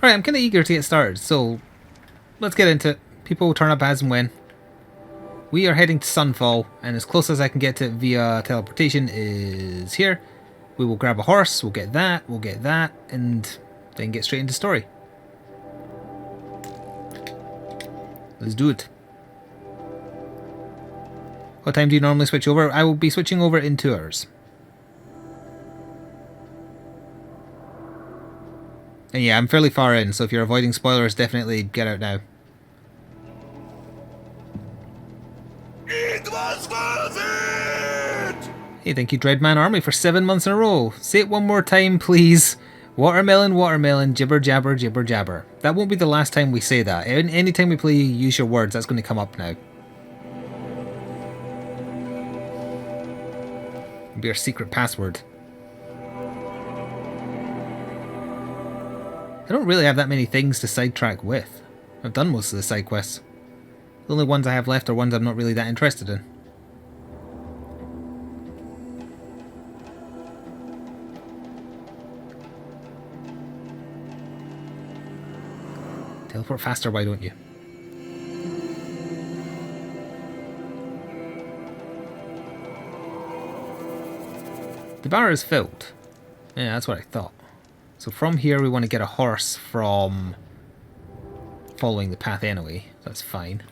Alright, I'm kind of eager to get started, so let's get into it. People will turn up as and when. We are heading to Sunfall, and as close as I can get to it via teleportation is here. We will grab a horse, we'll get that, and then get straight into story. Let's do it. What time do you normally switch over? I will be switching over in 2 hours. And yeah, I'm fairly far in, so if you're avoiding spoilers, definitely get out now. It was worth it! Hey, thank you Dreadman Army for 7 months in a row. Say it one more time, please. Watermelon, watermelon, jibber jabber, jibber jabber. That won't be the last time we say that. Anytime we play Use Your Words, that's going to come up now. It'll be our secret password. I don't really have that many things to sidetrack with. I've done most of the side quests. The only ones I have left are ones I'm not really that interested in. Teleport faster, why don't you? The bar is filled. Yeah, that's what I thought. So from here we want to get a horse from following the path anyway. That's fine.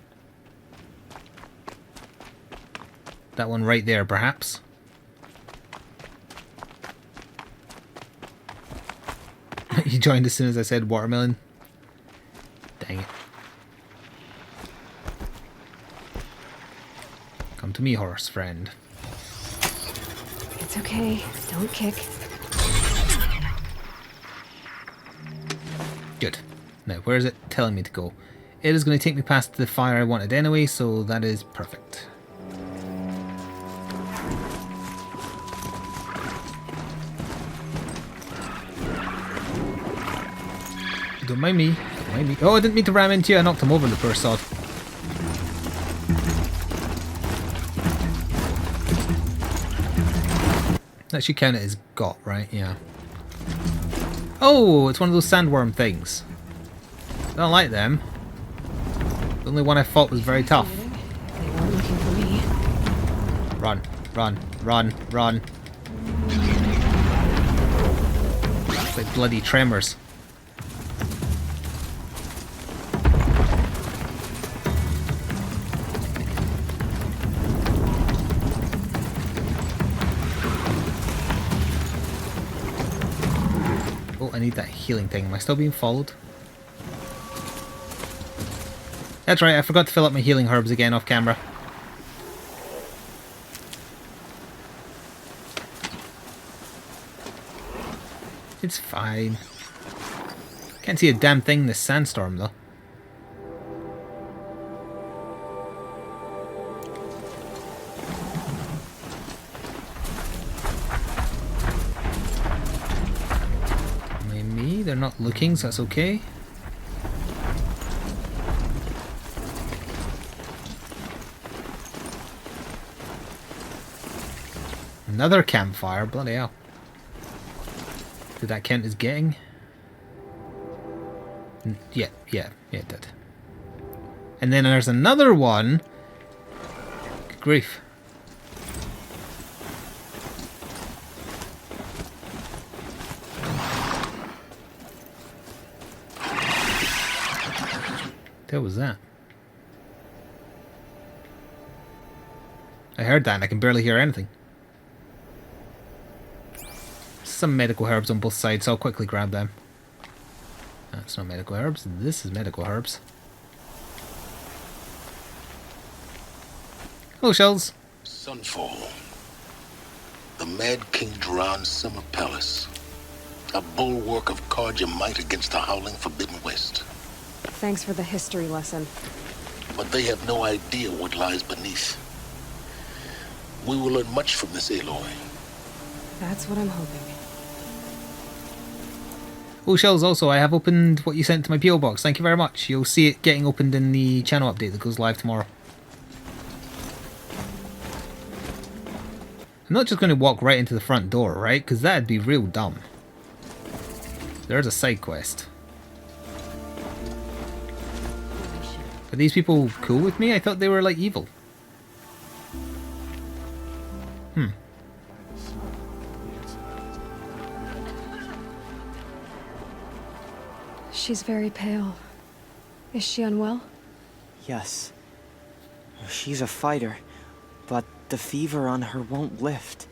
That one right there, perhaps. You joined as soon as I said watermelon. Dang it. Come to me, horse friend. It's okay. Don't kick. Good. Now, where is it telling me to go? It is going to take me past the fire I wanted anyway, so that is perfect. Don't mind me. Don't mind me. Oh, I didn't mean to ram into you. I knocked him over, the poor sod. That should count it as got, right? Yeah. Oh, it's one of those sandworm things. I don't like them. The only one I fought was very tough. They weren't looking for me. Run, run, run, run. It's like bloody tremors. Oh, I need that healing thing. Am I still being followed? That's right, I forgot to fill up my healing herbs again off camera. It's fine. Can't see a damn thing in this sandstorm though. Me, they're not looking, so that's okay. Another campfire, bloody hell. Did that count as getting? Yeah, it did. And then there's another one. Good grief. What was that? I heard that and I can barely hear anything. Some medical herbs on both sides, so I'll quickly grab them. That's not medical herbs, this is medical herbs. Hello, Shells. Sunfall. The Mad King Duran's summer palace. A bulwark of Karja might against the howling Forbidden West. Thanks for the history lesson. But they have no idea what lies beneath. We will learn much from this Aloy. That's what I'm hoping. Oh, Shells, also, I have opened what you sent to my PO box. Thank you very much. You'll see it getting opened in the channel update that goes live tomorrow. I'm not just going to walk right into the front door, right? Because that'd be real dumb. There's a side quest. Are these people cool with me? I thought they were, like, evil. She's very pale. Is she unwell? Yes. She's a fighter, but the fever on her won't lift.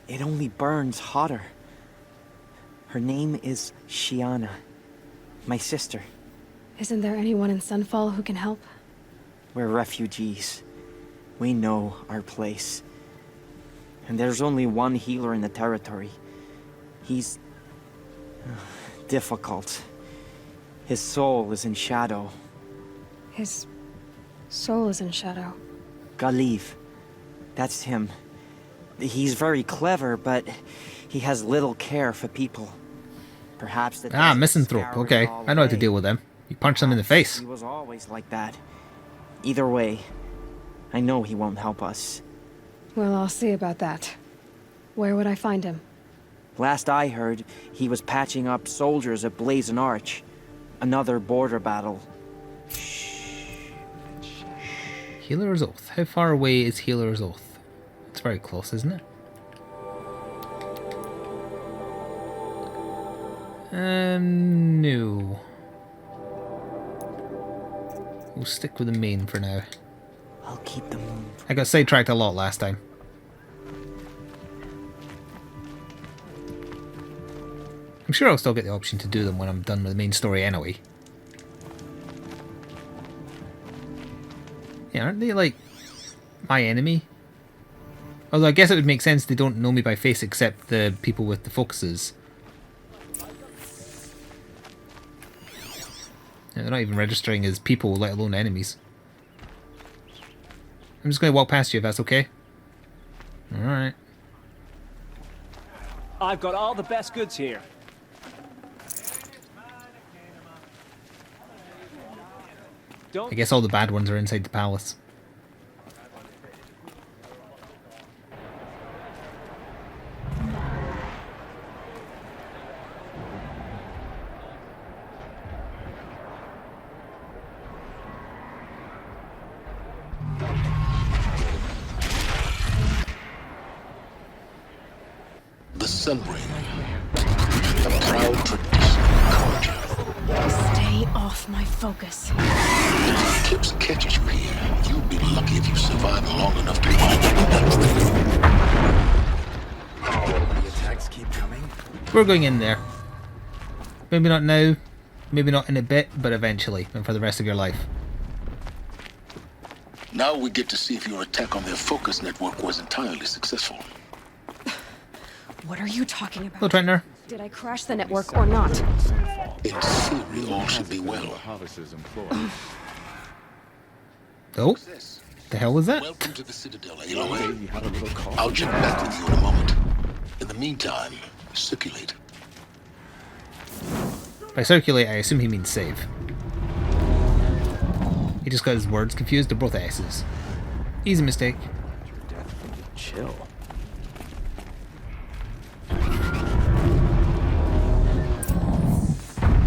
It only burns hotter. Her name is Shiana, my sister. Isn't there anyone in Sunfall who can help? We're refugees. We know our place. And there's only one healer in the territory. He's difficult. His soul is in shadow. His soul is in shadow. Galiv. That's him. He's very clever, but he has little care for people. Perhaps that. Misanthrope. Okay, I know how to deal with them. You punch them in the face. He was always like that. Either way, I know he won't help us. Well, I'll see about that. Where would I find him? Last I heard, he was patching up soldiers at Blazon Arch. Another border battle. Healer's Oath. How far away is Healer's Oath? It's very close, isn't it? No. We'll stick with the main for now. I'll keep the moon. I got sidetracked a lot last time. I'm sure I'll still get the option to do them when I'm done with the main story anyway. Yeah, aren't they like my enemy? Although I guess it would make sense they don't know me by face except the people with the focuses. Yeah, they're not even registering as people, let alone enemies. I'm just going to walk past you if that's okay. Alright. I've got all the best goods here. I guess all the bad ones are inside the palace. The Sunbreak. A proud tradition of Carja. Stay off my focus. If Eclipse catches you here, you'll be lucky if you survive long enough to find that. The attacks keep coming. We're going in there. Maybe not now, maybe not in a bit, but eventually, and for the rest of your life. Now we get to see if your attack on their focus network was entirely successful. What are you talking about? Hello, Trainer. Did I crash the network or not? In theory, all should be well. Oh, the hell was that? Welcome to the Citadel, Aloy. I'll check back with you in a moment. In the meantime, circulate. By circulate, I assume he means save. He just got his words confused. They're both S's. Easy mistake. Chill.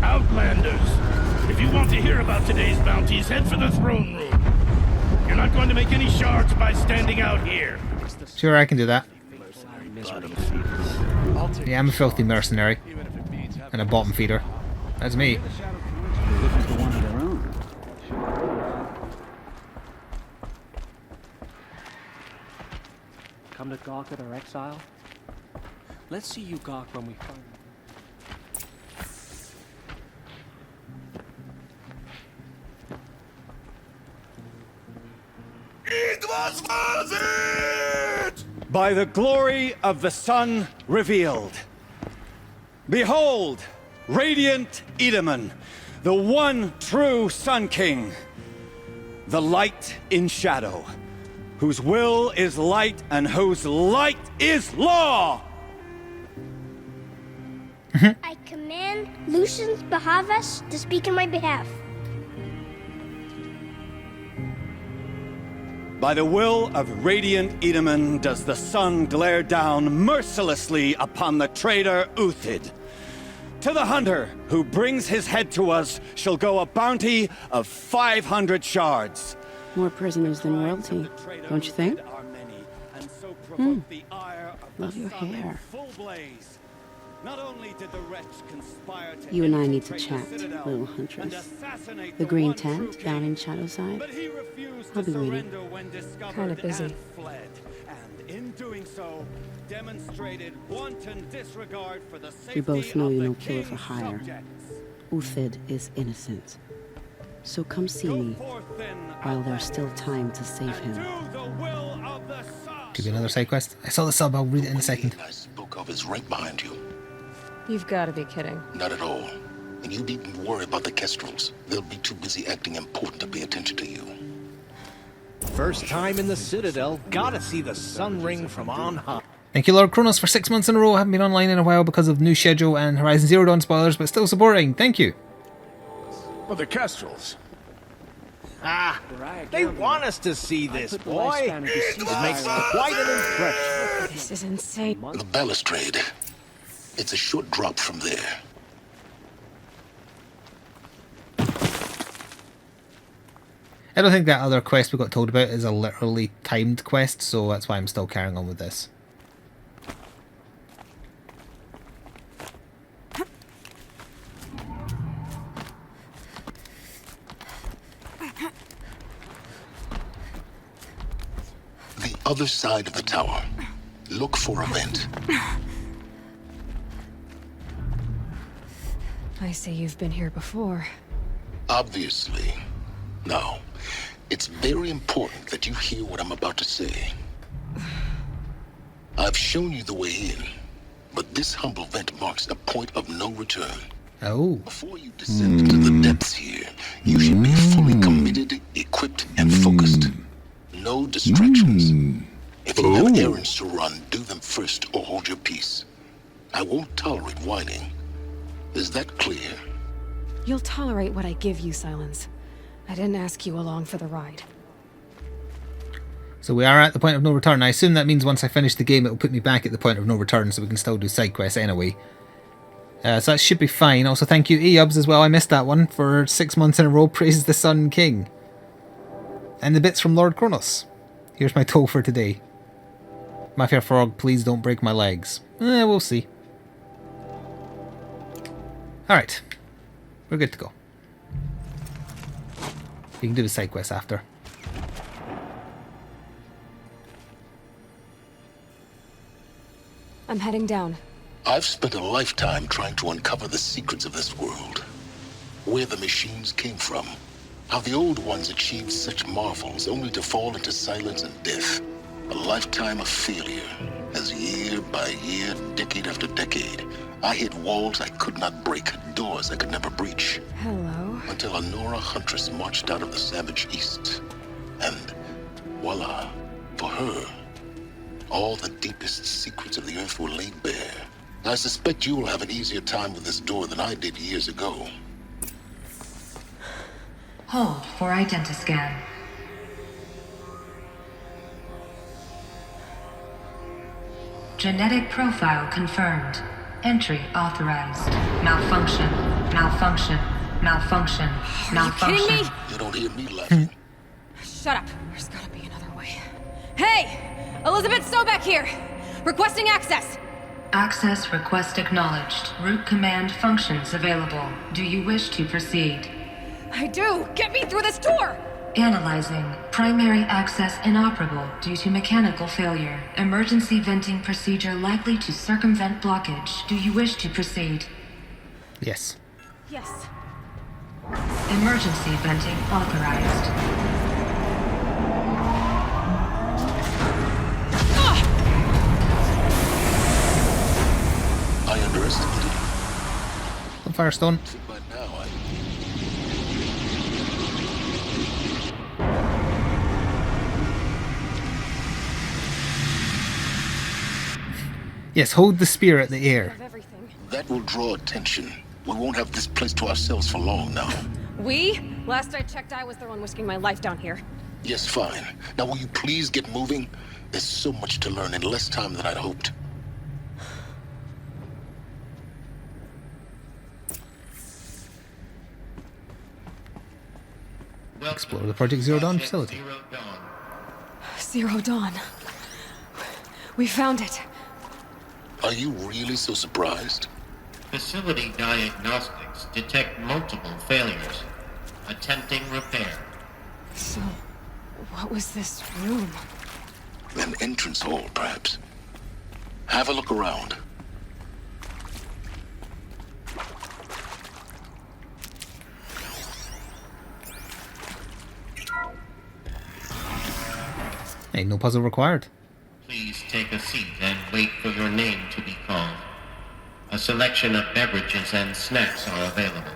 Outlanders, if you want to hear about today's bounties, head for the throne room. You're not going to make any shards by standing out here. Sure, I can do that. Yeah, I'm a filthy mercenary. And a bottom feeder. That's me. Come to gawk at our exile? Let's see you gawk when we find you. By the glory of the sun revealed. Behold, radiant Edaman, the one true Sun King. The light in shadow, whose will is light and whose light is law. I command Lucius Bahavas to speak in my behalf. By the will of radiant Edaman does the sun glare down mercilessly upon the traitor Uthid. To the hunter who brings his head to us shall go a bounty of 500 shards. More prisoners than royalty, don't you think? Love your hair. You and I need to chat, little huntress. The green tent down in Shadowside? I'll be waiting. Kinda busy. In doing so, demonstrated wanton disregard for the safety We both know of you're the no killer for king's hire. subjects. Uthid is innocent. So come see me while there's still time to save him. Could be another side quest. I saw the sub, I'll read it in a second. I spoke of is right behind you. You've got to be kidding. Not at all. And you needn't worry about the Kestrels. They'll be too busy acting important to pay attention to you. First time in the Citadel, gotta see the sun ring from on high. Thank you, Lord Kronos, for 6 months in a row. Haven't been online in a while because of new schedule and Horizon Zero Dawn spoilers, but still supporting. Thank you. Well, the Kestrels. Ah, they want us to see this, boy. It makes quite an impression. This is insane. The balustrade. It's a short drop from there. I don't think that other quest we got told about is a literally timed quest, so that's why I'm still carrying on with this. The other side of the tower. Look for a vent. I see you've been here before. Obviously. Now, it's very important that you hear what I'm about to say. I've shown you the way in, but this humble vent marks a point of no return. Oh. Before you descend into the depths here, you should be fully committed, equipped, and focused. No distractions. If you have errands to run, do them first or hold your peace. I won't tolerate whining. Is that clear? You'll tolerate what I give you, Silence. I didn't ask you along for the ride. So we are at the point of no return. I assume that means once I finish the game it will put me back at the point of no return, so we can still do side quests anyway. So that should be fine. Also thank you Eubs as well, I missed that one, for 6 months in a row. Praise the Sun King. And the bits from Lord Kronos. Here's my toll for today. My fair frog, please don't break my legs. We'll see. Alright. We're good to go. We can do the side quest after. I'm heading down. I've spent a lifetime trying to uncover the secrets of this world. Where the machines came from. How the old ones achieved such marvels only to fall into silence and death. A lifetime of failure, as year by year, decade after decade, I hit walls I could not break, doors I could never breach. Hello. Until a Nora huntress marched out of the savage east. And voila, for her, all the deepest secrets of the earth were laid bare. I suspect you will have an easier time with this door than I did years ago. Hold for identiscan. Genetic profile confirmed. Entry authorized. Malfunction. Malfunction. Malfunction. Malfunction. You kidding me? You don't hear me laughing. Shut up. There's gotta be another way. Hey! Elizabeth Sobeck here! Requesting access! Access request acknowledged. Root command functions available. Do you wish to proceed? I do! Get me through this door! Analyzing. Primary access inoperable due to mechanical failure. Emergency venting procedure likely to circumvent blockage. Do you wish to proceed? Yes. Yes. Emergency venting authorized. I underestimated you. Firestone. By now, Yes, hold the spear at the air. that will draw attention. We won't have this place to ourselves for long now. We? Last I checked, I was the one risking my life down here. Yes, fine. Now will you please get moving? There's so much to learn in less time than I'd hoped. Explore the Project Zero Dawn facility. Zero Dawn. We found it. Are you really so surprised? Facility diagnostics detect multiple failures. Attempting repair. So, what was this room? An entrance hall, perhaps. Have a look around. Ain't no puzzle required. Please take a seat and wait for your name to be called. A selection of beverages and snacks are available.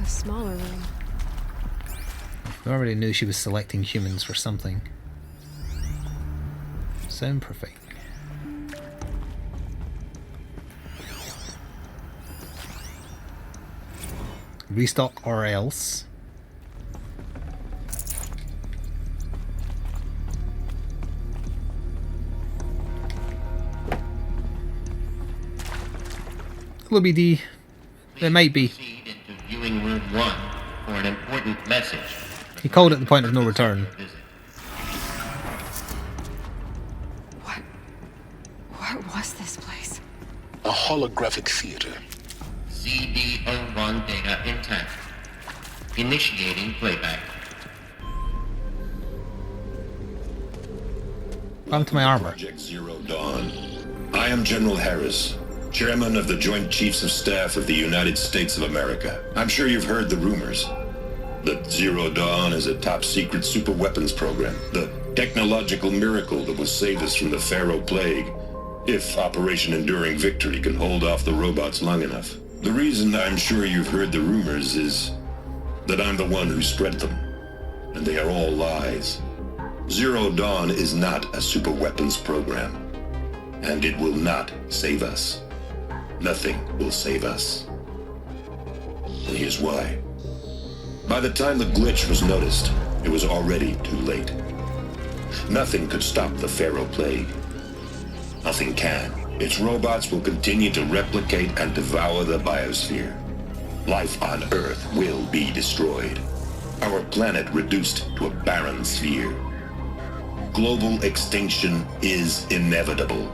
A smaller room. I already knew she was selecting humans for something. Sound perfect. Restock or else. Will be the. There might be. Proceed into viewing room 1 for an important message. He called it the point of no return. What was this place? A holographic theater. CD01 data intact. Initiating playback. Come to my armor. Project Zero Dawn. I am General Harris, Chairman of the Joint Chiefs of Staff of the United States of America. I'm sure you've heard the rumors that Zero Dawn is a top-secret super-weapons program, the technological miracle that will save us from the Pharaoh Plague, if Operation Enduring Victory can hold off the robots long enough. The reason I'm sure you've heard the rumors is that I'm the one who spread them, and they are all lies. Zero Dawn is not a super-weapons program, and it will not save us. Nothing will save us. And here's why. By the time the glitch was noticed, it was already too late. Nothing could stop the Pharaoh Plague. Nothing can. Its robots will continue to replicate and devour the biosphere. Life on Earth will be destroyed. Our planet reduced to a barren sphere. Global extinction is inevitable.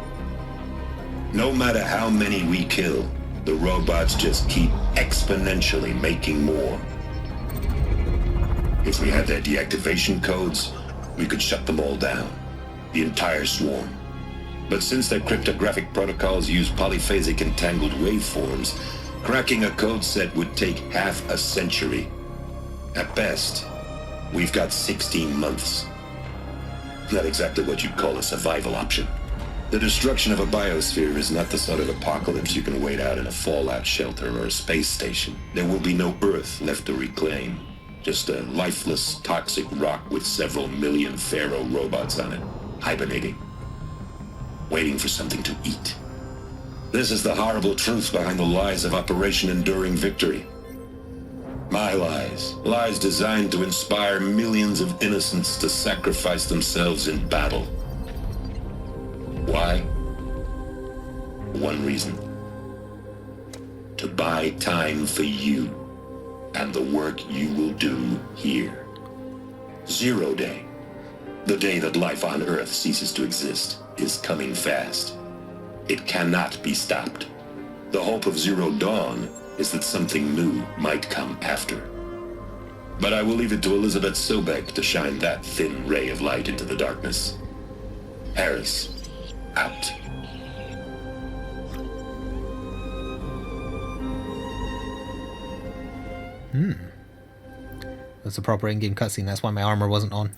No matter how many we kill, the robots just keep exponentially making more. If we had their deactivation codes, we could shut them all down. The entire swarm. But since their cryptographic protocols use polyphasic entangled waveforms, cracking a code set would take half a century. At best, we've got 16 months. Not exactly what you'd call a survival option. The destruction of a biosphere is not the sort of apocalypse you can wait out in a fallout shelter or a space station. There will be no Earth left to reclaim. Just a lifeless, toxic rock with several million Pharaoh robots on it, hibernating, waiting for something to eat. This is the horrible truth behind the lies of Operation Enduring Victory. My lies. Lies designed to inspire millions of innocents to sacrifice themselves in battle. Why? One reason. To buy time for you and the work you will do here. Zero Day, the day that life on Earth ceases to exist, is coming fast. It cannot be stopped. The hope of Zero Dawn is that something new might come after. But I will leave it to Elizabeth Sobek to shine that thin ray of light into the darkness. Harris, out. That's a proper in-game cutscene. That's why my armor wasn't on.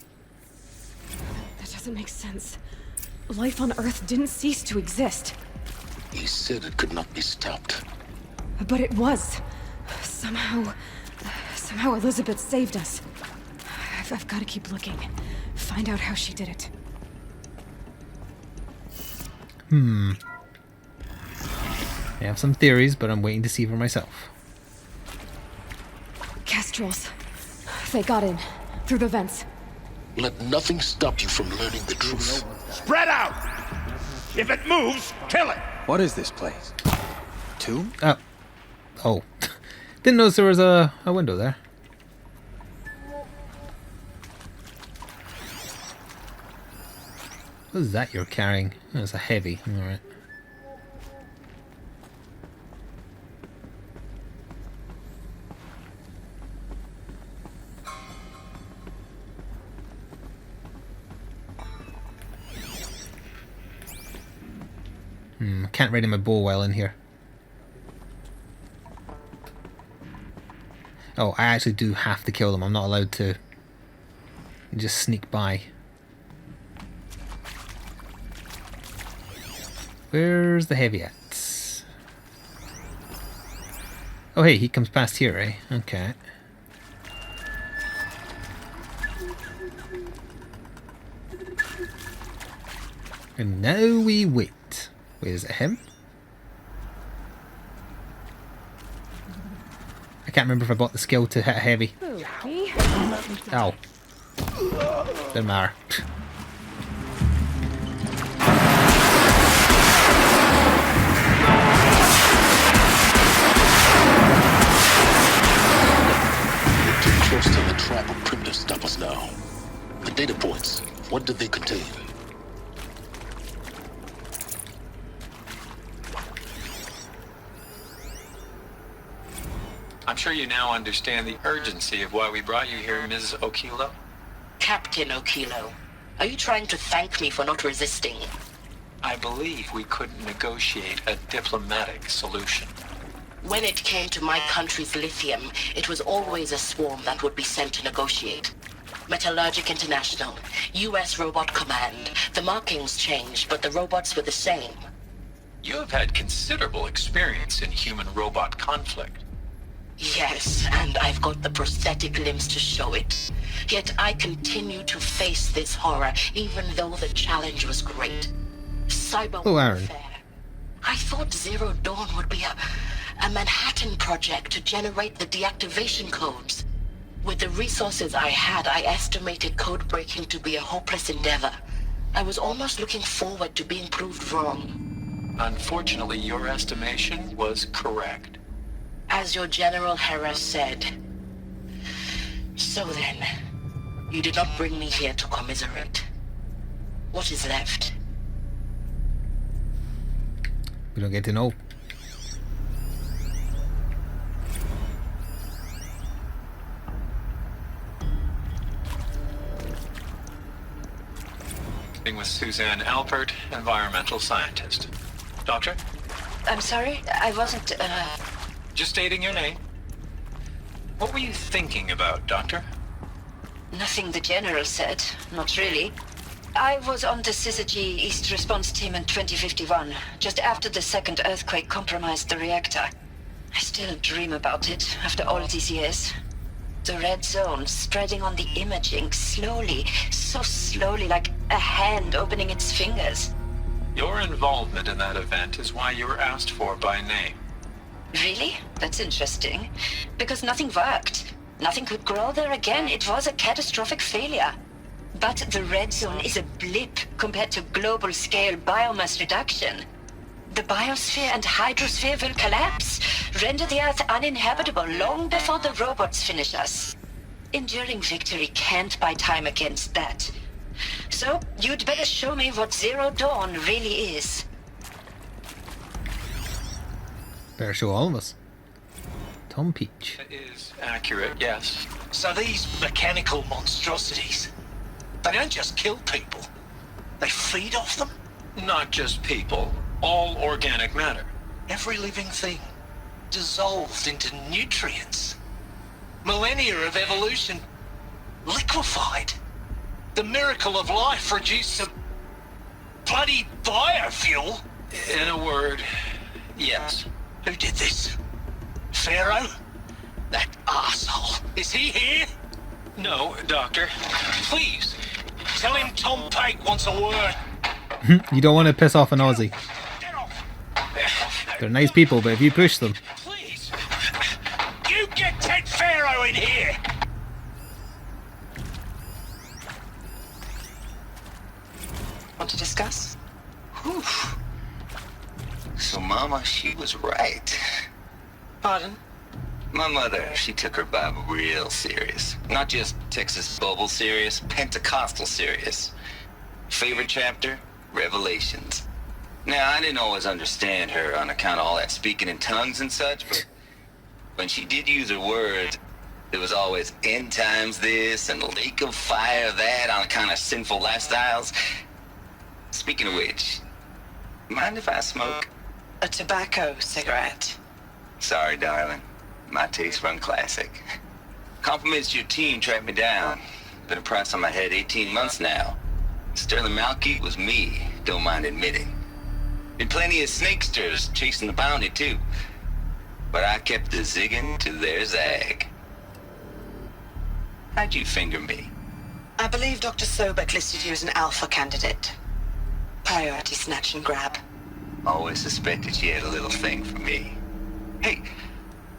That doesn't make sense. Life on Earth didn't cease to exist. He said it could not be stopped. But it was. Somehow Elizabeth saved us. I've got to keep looking. Find out how she did it. I have some theories, but I'm waiting to see for myself. Kestrels. They got in. Through the vents. Let nothing stop you from learning the truth. Spread out! If it moves, kill it! What is this place? Tomb? Oh. Didn't notice there was a window there. What is that you're carrying? Oh, it's a heavy. Alright. Can't ready my bow while in here. Oh, I actually do have to kill them. I'm not allowed to just sneak by. Where's the heavy at? Oh hey, he comes past here, eh? Okay. And now we wait. Wait, is it him? I can't remember if I bought the skill to hit heavy. Ow. Doesn't matter. We're too close to the trap of primitives stop us now. The data points, what did they contain? I'm sure you now understand the urgency of why we brought you here, Mrs. Okilo. Captain Okilo, are you trying to thank me for not resisting? I believe we couldn't negotiate a diplomatic solution. When it came to my country's lithium, it was always a swarm that would be sent to negotiate. Metallurgic International, U.S. Robot Command. The markings changed, but the robots were the same. You have had considerable experience in human-robot conflict. Yes, and I've got the prosthetic limbs to show it. Yet I continue to face this horror, even though the challenge was great. Cyber warfare. I thought Zero Dawn would be a Manhattan project to generate the deactivation codes. With the resources I had, I estimated code breaking to be a hopeless endeavor. I was almost looking forward to being proved wrong. Unfortunately, your estimation was correct. As your General Hera said. So then, you did not bring me here to commiserate. What is left? We don't get to know. With Suzanne Alpert, environmental scientist. Doctor? I'm sorry, I wasn't, Just stating your name. What were you thinking about, Doctor? Nothing the General said, not really. I was on the Syzygy East Response Team in 2051, just after the second earthquake compromised the reactor. I still dream about it, after all these years. The red zone spreading on the imaging, slowly, so slowly, like a hand opening its fingers. Your involvement in that event is why you were asked for by name. Really? That's interesting. Because nothing worked. Nothing could grow there again. It was a catastrophic failure. But the red zone is a blip compared to global-scale biomass reduction. The biosphere and hydrosphere will collapse, render the Earth uninhabitable long before the robots finish us. Enduring victory can't buy time against that. So, you'd better show me what Zero Dawn really is. Better show all of us. Tom Peach. That is accurate, yes. So these mechanical monstrosities, they don't just kill people. They feed off them? Not just people. All organic matter. Every living thing, dissolved into nutrients. Millennia of evolution, liquefied. The miracle of life produced some bloody biofuel. In a word, yes. Who did this? Pharaoh? That arsehole. Is he here? No, Doctor. Please, tell him Tom Pate wants a word. You don't want to piss off an Aussie. They're nice people, but if you push them... Please, you get Ted Pharaoh in here. Want to discuss? Whew. So Mama, she was right. Pardon? My mother, she took her Bible real serious. Not just Texas Bible serious, Pentecostal serious. Favorite chapter? Revelations. Now, I didn't always understand her on account of all that speaking in tongues and such, but when she did use her words, there was always end times this and lake of fire that on account of sinful lifestyles. Speaking of which, mind if I smoke? A tobacco cigarette. Sorry, darling. My taste run classic. Compliments to your team tracked me down. Been a price on my head 18 months now. Sterling Malkeith was me, don't mind admitting. Been plenty of snakesters chasing the bounty too. But I kept the zigging to their zag. How'd you finger me? I believe Dr. Sobek listed you as an alpha candidate. Priority snatch and grab. Always suspected she had a little thing for me. Hey,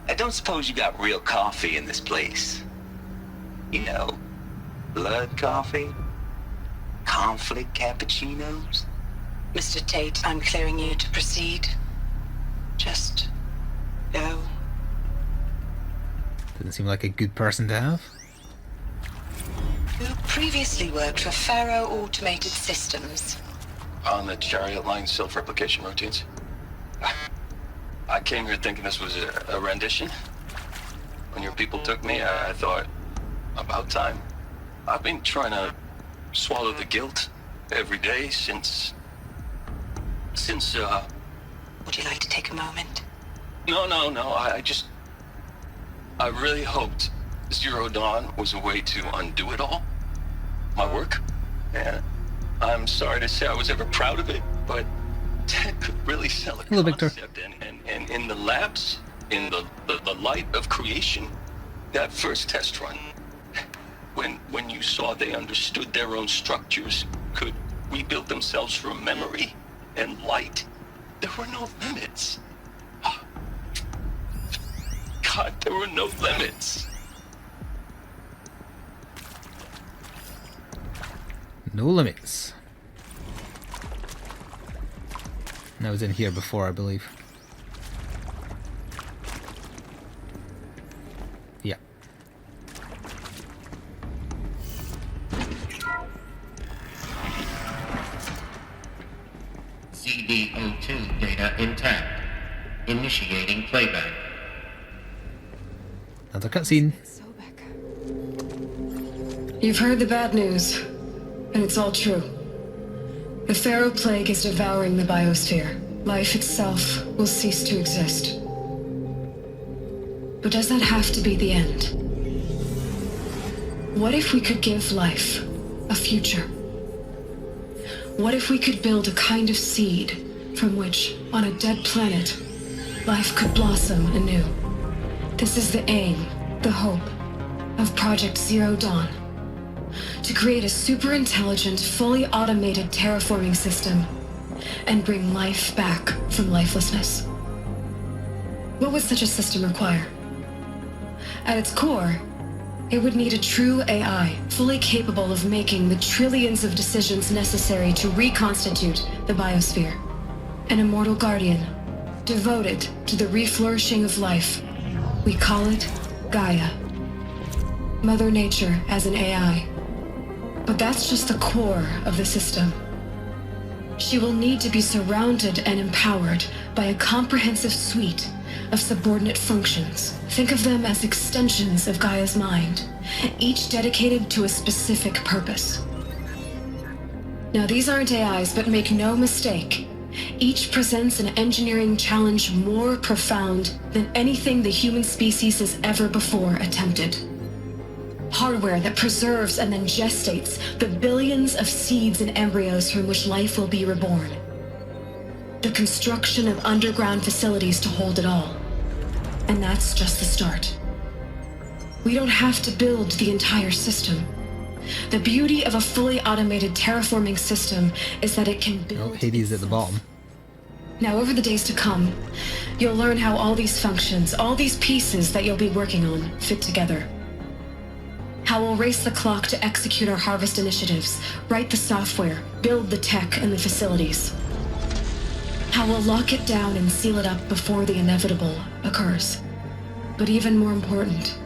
I don't suppose you got real coffee in this place. You know, blood coffee? Conflict cappuccinos? Mr. Tate, I'm clearing you to proceed. Just go. Doesn't seem like a good person to have. Who previously worked for Faro Automated Systems. On the Chariot Line self-replication routines. I came here thinking this was a rendition. When your people took me, I thought, about time. I've been trying to swallow the guilt every day since... Would you like to take a moment? No, I really hoped Zero Dawn was a way to undo it all. My work. And I'm sorry to say I was ever proud of it, but Ted could really sell a Hello, concept. Victor. And in the labs, in the light of creation, that first test run, when you saw they understood their own structures, could rebuild themselves from memory and light, there were no limits. God, there were no limits. No limits. That was in here before, I believe. Yeah. CD02 data intact. Initiating playback. Another cutscene. You've heard the bad news, and it's all true. The Pharaoh Plague is devouring the biosphere. Life itself will cease to exist. But does that have to be the end? What if we could give life a future? What if we could build a kind of seed from which, on a dead planet, life could blossom anew? This is the aim, the hope, of Project Zero Dawn. To create a super-intelligent, fully automated terraforming system and bring life back from lifelessness. What would such a system require? At its core, it would need a true AI, fully capable of making the trillions of decisions necessary to reconstitute the biosphere. An immortal guardian, devoted to the reflourishing of life. We call it Gaia. Mother Nature as an AI. But that's just the core of the system. She will need to be surrounded and empowered by a comprehensive suite of subordinate functions. Think of them as extensions of Gaia's mind, each dedicated to a specific purpose. Now, these aren't AIs, but make no mistake, each presents an engineering challenge more profound than anything the human species has ever before attempted. Hardware that preserves and then gestates the billions of seeds and embryos from which life will be reborn. The construction of underground facilities to hold it all. And that's just the start. We don't have to build the entire system. The beauty of a fully automated terraforming system is that it can build... Oh, Hades at the bottom. Now, over the days to come, you'll learn how all these functions, all these pieces that you'll be working on, fit together. How we'll race the clock to execute our harvest initiatives, write the software, build the tech and the facilities. How we'll lock it down and seal it up before the inevitable occurs. But even more important,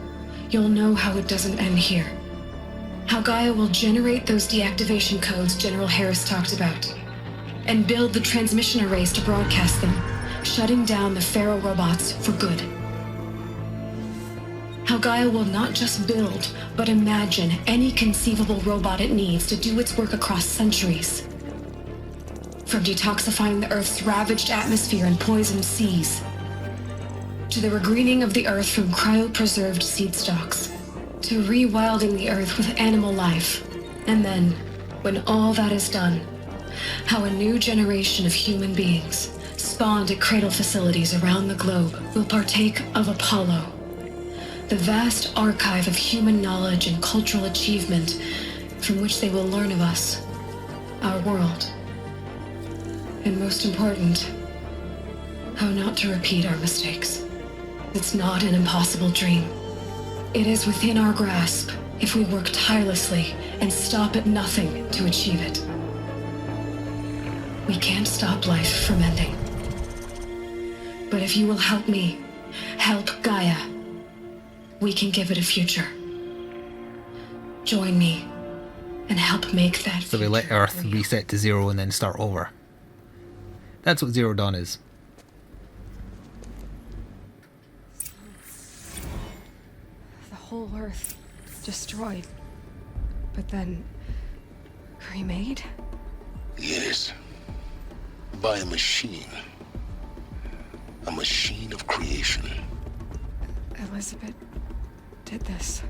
you'll know how it doesn't end here. How Gaia will generate those deactivation codes General Harris talked about, and build the transmission arrays to broadcast them, shutting down the Pharaoh robots for good. How Gaia will not just build, but imagine any conceivable robot it needs to do its work across centuries. From detoxifying the Earth's ravaged atmosphere and poisoned seas, to the regreening of the Earth from cryopreserved seed stalks, to rewilding the Earth with animal life. And then, when all that is done, how a new generation of human beings, spawned at cradle facilities around the globe, will partake of Apollo, the vast archive of human knowledge and cultural achievement from which they will learn of us, our world. And most important, how not to repeat our mistakes. It's not an impossible dream. It is within our grasp if we work tirelessly and stop at nothing to achieve it. We can't stop life from ending. But if you will help me, help Gaia, we can give it a future. Join me and help make that So we let Earth reset to 0 and then start over. That's what Zero Dawn is. The whole Earth destroyed, but then remade? Yes. By a machine. A machine of creation. Elizabeth did this.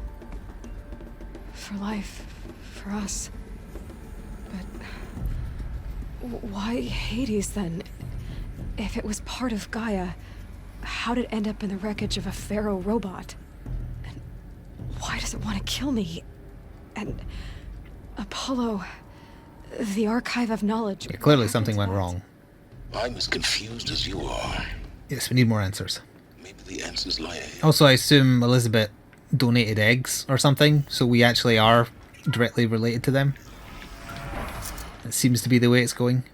For life. For us. But why Hades then? If it was part of Gaia, how did it end up in the wreckage of a Pharaoh robot? And why does it want to kill me? And Apollo, the archive of knowledge. Yeah, clearly something went wrong. I'm as confused as you are. Yes, we need more answers. Maybe the answers lie ahead. Also, I assume Elizabeth donated eggs or something, so we actually are directly related to them. It seems to be the way it's going.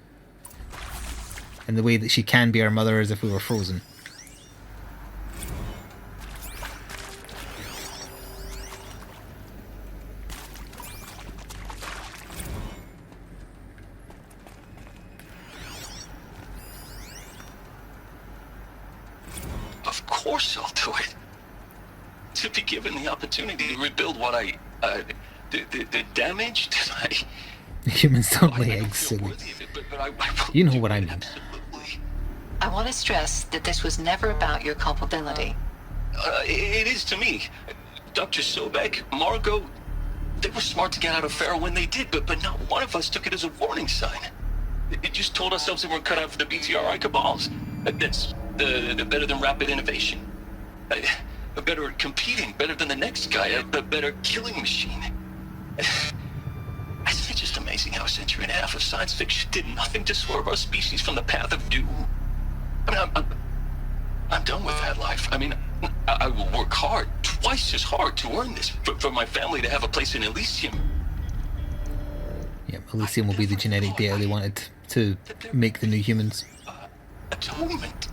And the way that she can be our mother is if we were frozen. Of course I'll do it. To be given the opportunity to rebuild what the damage to my... Humans don't lay eggs, silly. You know what I mean. I want to stress that this was never about your culpability. It is to me. Dr. Sobek, Margot, they were smart to get out of Pharaoh when they did, but not one of us took it as a warning sign. It just told ourselves that we're cut out for the BTRI cabals. That's better than rapid innovation. Better at competing, better than the next guy, a better killing machine. It's just amazing how a century and a half of science fiction did nothing to swerve our species from the path of doom. I mean, I'm done with that life. I mean, I will work hard, twice as hard, to earn this, for my family to have a place in Elysium. Yep, Elysium will be the genetic data they wanted to make the new humans. Atonement.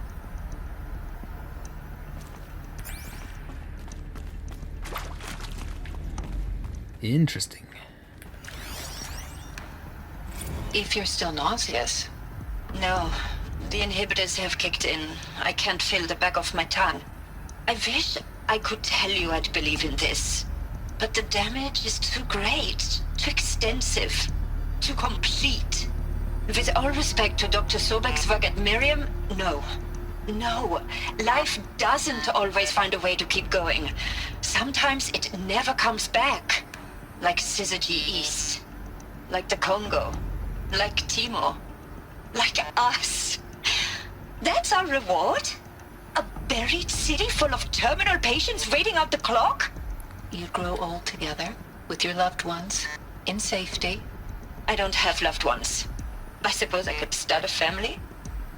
Interesting. If you're still nauseous. No, the inhibitors have kicked in. I can't feel the back of my tongue. I wish I could tell you I'd believe in this. But the damage is too great, too extensive, too complete. With all respect to Dr. Sobek's work at Miriam, no. No, life doesn't always find a way to keep going. Sometimes it never comes back. Like Syzygy East. Like the Congo. Like Timo. Like us. That's our reward? A buried city full of terminal patients waiting out the clock? You grow old together, with your loved ones, in safety. I don't have loved ones. I suppose I could start a family?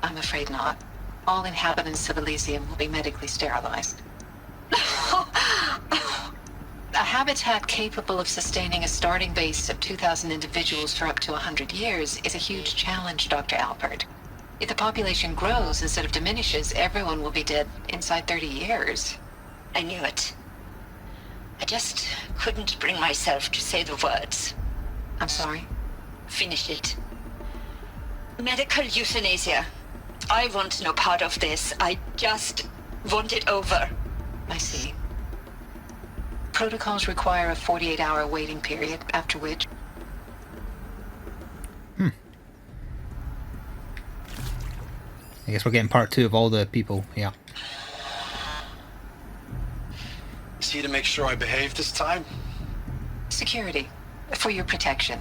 I'm afraid not. All inhabitants of Elysium will be medically sterilized. A habitat capable of sustaining a starting base of 2,000 individuals for up to 100 years is a huge challenge, Dr. Alpert. If the population grows instead of diminishes, everyone will be dead inside 30 years. I knew it. I just couldn't bring myself to say the words. I'm sorry? Finish it. Medical euthanasia. I want no part of this. I just want it over. I see. Protocols require a 48-hour waiting period, after which... I guess we're getting part 2 of all the people, yeah. Is he to make sure I behave this time? Security. For your protection.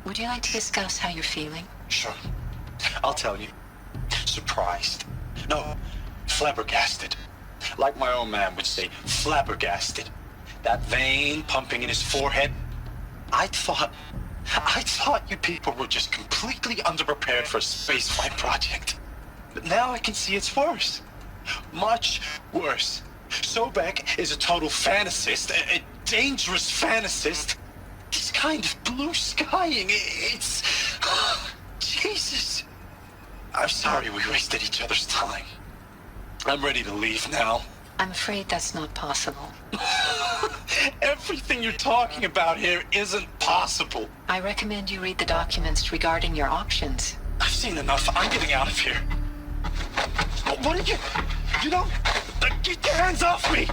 Would you like to discuss how you're feeling? Sure. I'll tell you. Surprised. No, flabbergasted. Like my old man would say, flabbergasted. That vein pumping in his forehead. I thought you people were just completely underprepared for a spaceflight project. But now I can see it's worse. Much worse. Sobek is a total fantasist, a dangerous fantasist. This kind of blue skying, it's... Jesus. I'm sorry we wasted each other's time. I'm ready to leave now. I'm afraid that's not possible. Everything you're talking about here isn't possible. I recommend you read the documents regarding your options. I've seen enough. I'm getting out of here. What did you... You know... Get your hands off me! Is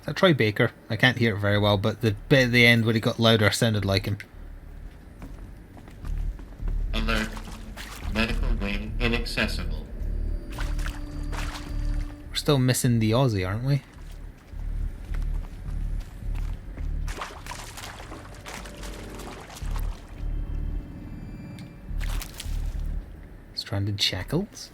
that Troy Baker? I can't hear it very well, but the bit at the end when he got louder sounded like him. Alert. Medical wing inaccessible. We're still missing the Aussie, aren't we? Stranded shackles?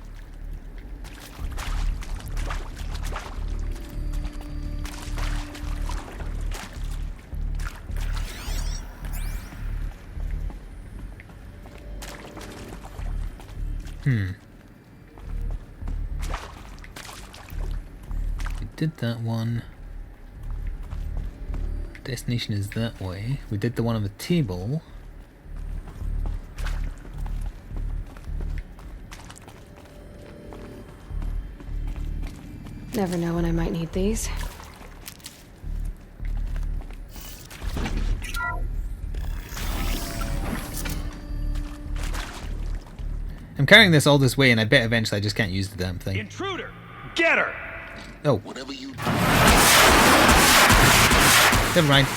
We did that one. Destination is that way. We did the one on the table. Never know when I might need these. I'm carrying this all this way, and I bet eventually I just can't use the damn thing. Intruder! Get her! Oh. Whatever you... Never mind.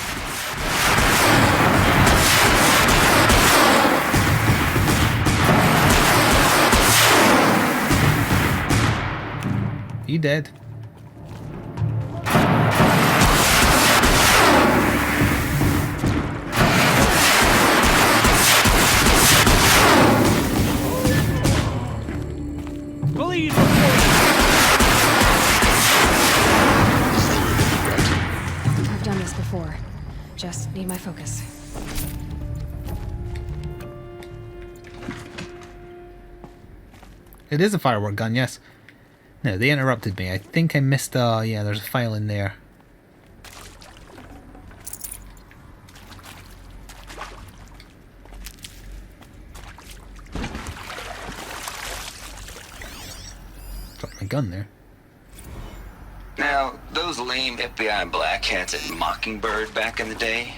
You dead. Please I've done this before. Just need my focus. It is a firework gun, yes. No, they interrupted me. I think I missed, yeah, there's a file in there. Dropped my gun there. Now, those lame FBI black hats at Mockingbird back in the day,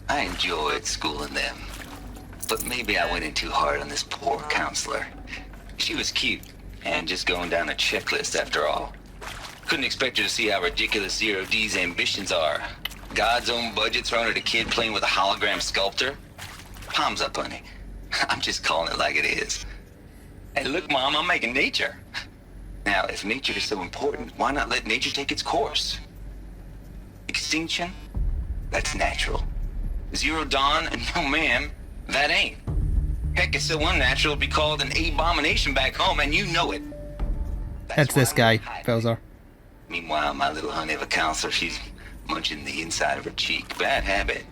I enjoyed schooling them. But maybe I went in too hard on this poor counselor. She was cute, and just going down a checklist after all. Couldn't expect her to see how ridiculous Zero D's ambitions are. God's own budget thrown at a kid playing with a hologram sculptor? Palms up, honey. I'm just calling it like it is. Hey, look, Mom, I'm making nature. Now, if nature is so important, why not let nature take its course? Extinction? That's natural. Zero Dawn? No, ma'am, that ain't. Heck, it's so unnatural it'd be called an abomination back home, and you know it. That's this guy, Felzar. Meanwhile, my little honey of a counselor, she's munching the inside of her cheek. Bad habit.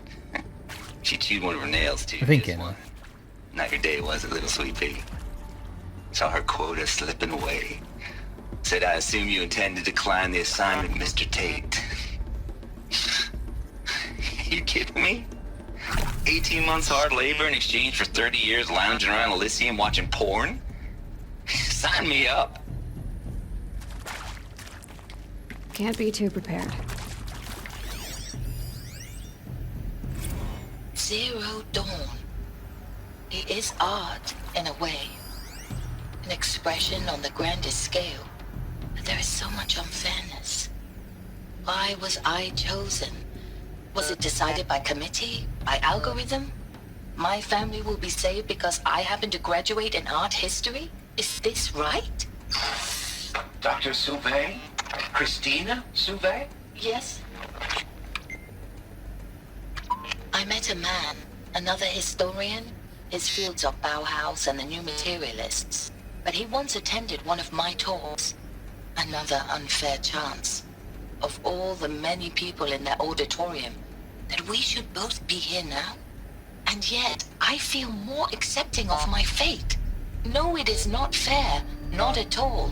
She chewed one of her nails, too. I think you know. Not your day, was it, little sweet pea? Saw her quota slipping away. Said, I assume you intend to decline the assignment, Mr. Tate. You kidding me? 18 months hard labor in exchange for 30 years lounging around Elysium watching porn? Sign me up. Can't be too prepared. Zero Dawn. It is art, in a way. An expression on the grandest scale. But there is so much unfairness. Why was I chosen? Was it decided by committee? By algorithm? My family will be saved because I happen to graduate in art history? Is this right? Dr. Sauvé? Christina Sauvé? Yes. I met a man, another historian. His fields are Bauhaus and the New Materialists. But he once attended one of my talks. Another unfair chance. Of all the many people in that auditorium, that we should both be here now. And yet, I feel more accepting of my fate. No, it is not fair, not at all.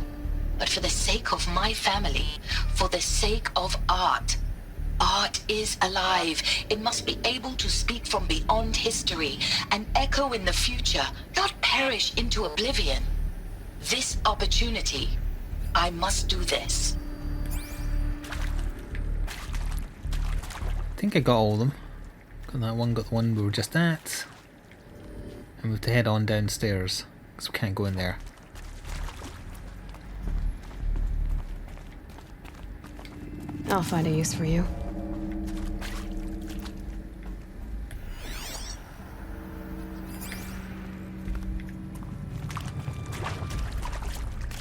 But for the sake of my family, for the sake of art. Art is alive. It must be able to speak from beyond history and echo in the future, not perish into oblivion. This opportunity, I must do this. I think I got all of them. Got that one, got the one we were just at. And we have to head on downstairs, because we can't go in there. I'll find a use for you.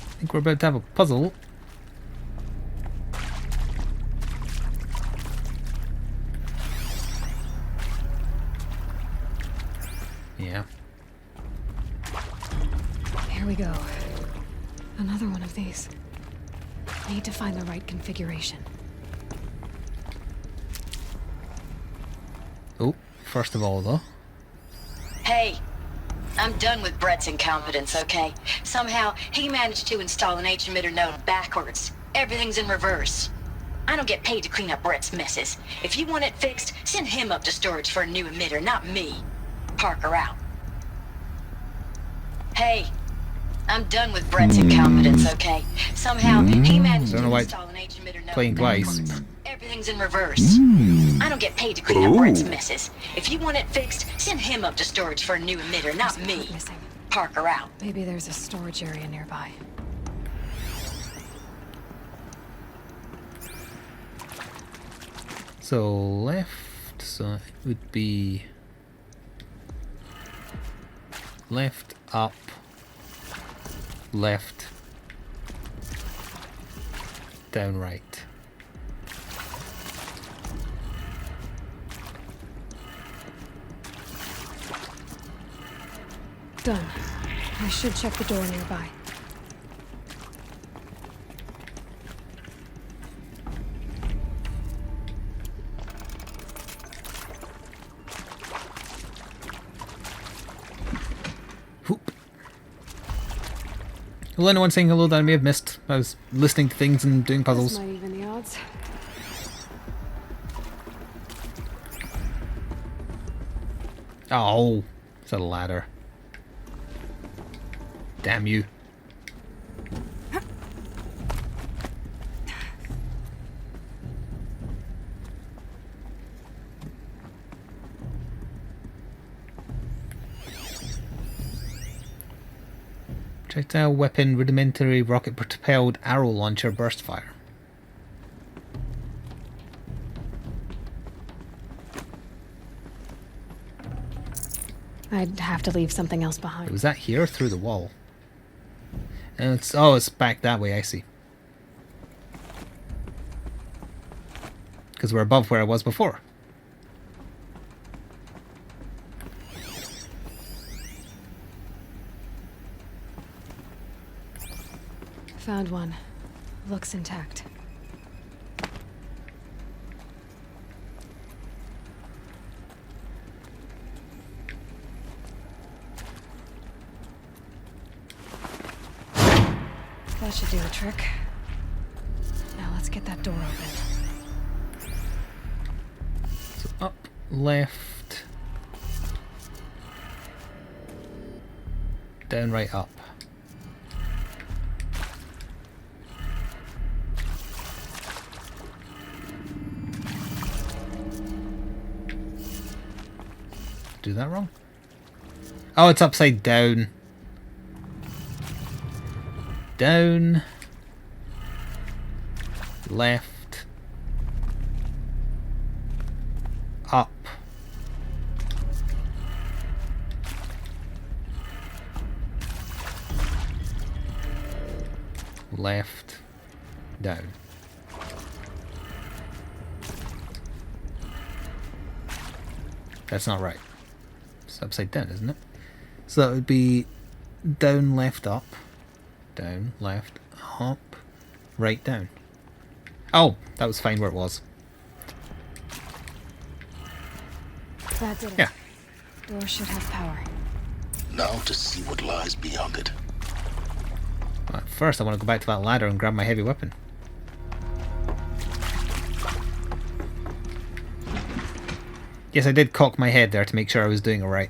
I think we're about to have a puzzle. Yeah. Here we go. Another one of these. Need to find the right configuration. Oh, first of all though. Hey, I'm done with Brett's incompetence, okay? Somehow, he managed to install an H-emitter node backwards. Everything's in reverse. I don't get paid to clean up Brett's messes. If you want it fixed, send him up to storage for a new emitter, not me. Parker out. Hey, I'm done with Brett's incompetence, okay? Somehow, he managed to install an H-emitter node playing twice. Everything's in reverse. I don't get paid to clean up Brett's messes. If you want it fixed, send him up to storage for a new emitter, not me. Parker out. Maybe there's a storage area nearby. So left, so it would be left, up, left, down, right. Done. I should check the door nearby. Whoop. Hello, anyone saying hello that I may have missed? I was listening to things and doing puzzles. This might even the odds. Oh, it's a ladder. Damn you. Projectile weapon, rudimentary rocket-propelled arrow launcher, burst fire. I'd have to leave something else behind. Was that here or through the wall? And it's, oh, it's back that way, I see. Because we're above where I was before. Found one. Looks intact. That should do the trick. Now let's get that door open. So up, left, down, right, up. Do that wrong? Oh, it's upside down. Down. Left. Up. Left. Down. That's not right. It's upside down, isn't it? So that would be down, left, up. Down, left, up, right, down. Oh, that was fine where it was. That did it. Yeah. Door should have power. Now to see what lies beyond it. Well, first, I want to go back to that ladder and grab my heavy weapon. Yes, I did cock my head there to make sure I was doing it right.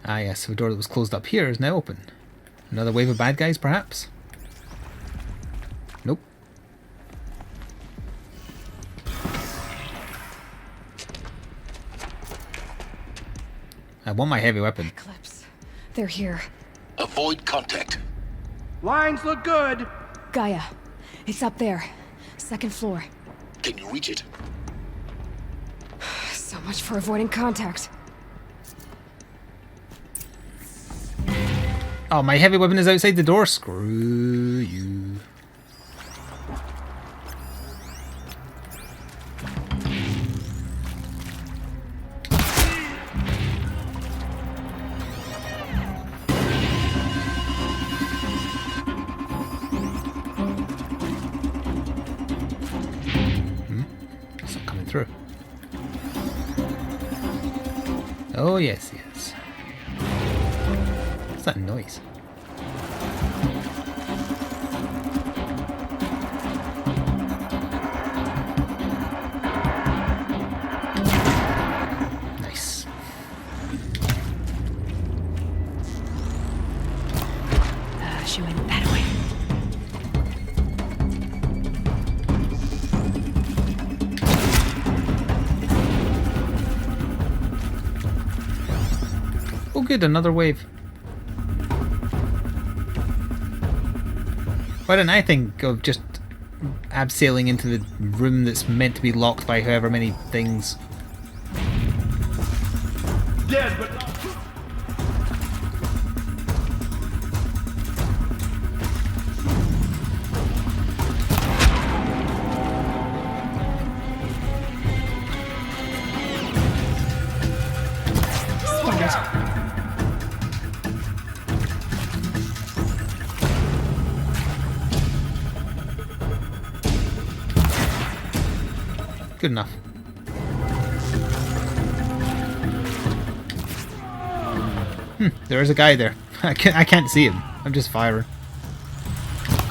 Ah yes, the door that was closed up here is now open. Another wave of bad guys, perhaps? Nope. I want my heavy weapon. Eclipse. They're here. Avoid contact. Lines look good. Gaia. It's up there. Second floor. Can you reach it? So much for avoiding contact. Oh, my heavy weapon is outside the door. Screw you. It's not coming through. Oh, yes, yes. What's that noise? Nice. She went that way. Oh good, another wave. Why didn't I think of just abseiling into the room that's meant to be locked by however many things? Dead, but not... Good enough. There is a guy there. I can't see him. I'm just firing.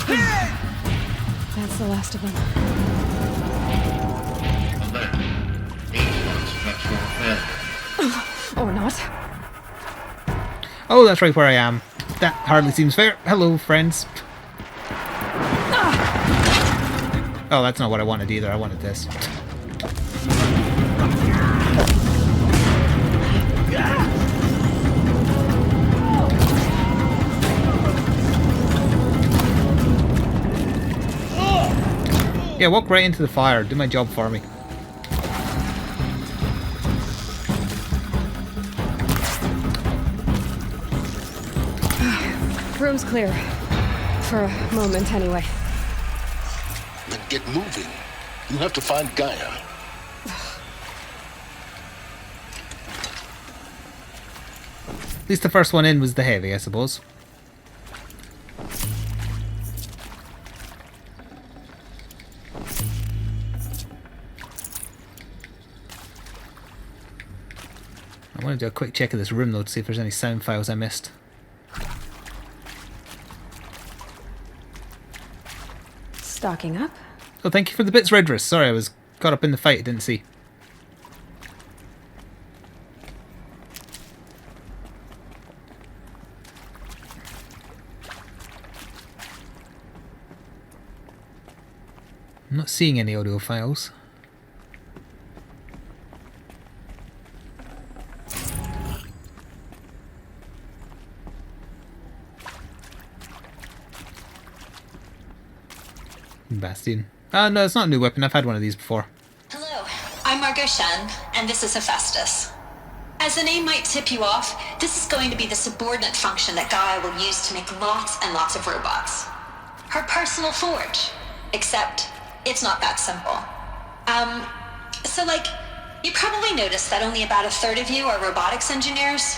That's the last of them. Or not. Oh, that's right where I am. That hardly seems fair. Hello, friends. Oh, that's not what I wanted either. I wanted this. Yeah, walk right into the fire. Do my job for me. Room's clear. For a moment, anyway. Then get moving. You have to find Gaia. At least the first one in was the heavy, I suppose. I want to do a quick check of this room though to see if there's any sound files I missed. Stocking up. Oh, thank you for the bits, Redress. Sorry, I was caught up in the fight. I didn't see. I'm not seeing any audio files. Bastion. No, it's not a new weapon. I've had one of these before. Hello, I'm Margot Shen, and this is Hephaestus. As the name might tip you off, this is going to be the subordinate function that Gaia will use to make lots and lots of robots. Her personal forge. Except, it's not that simple. You probably noticed that only about a third of you are robotics engineers.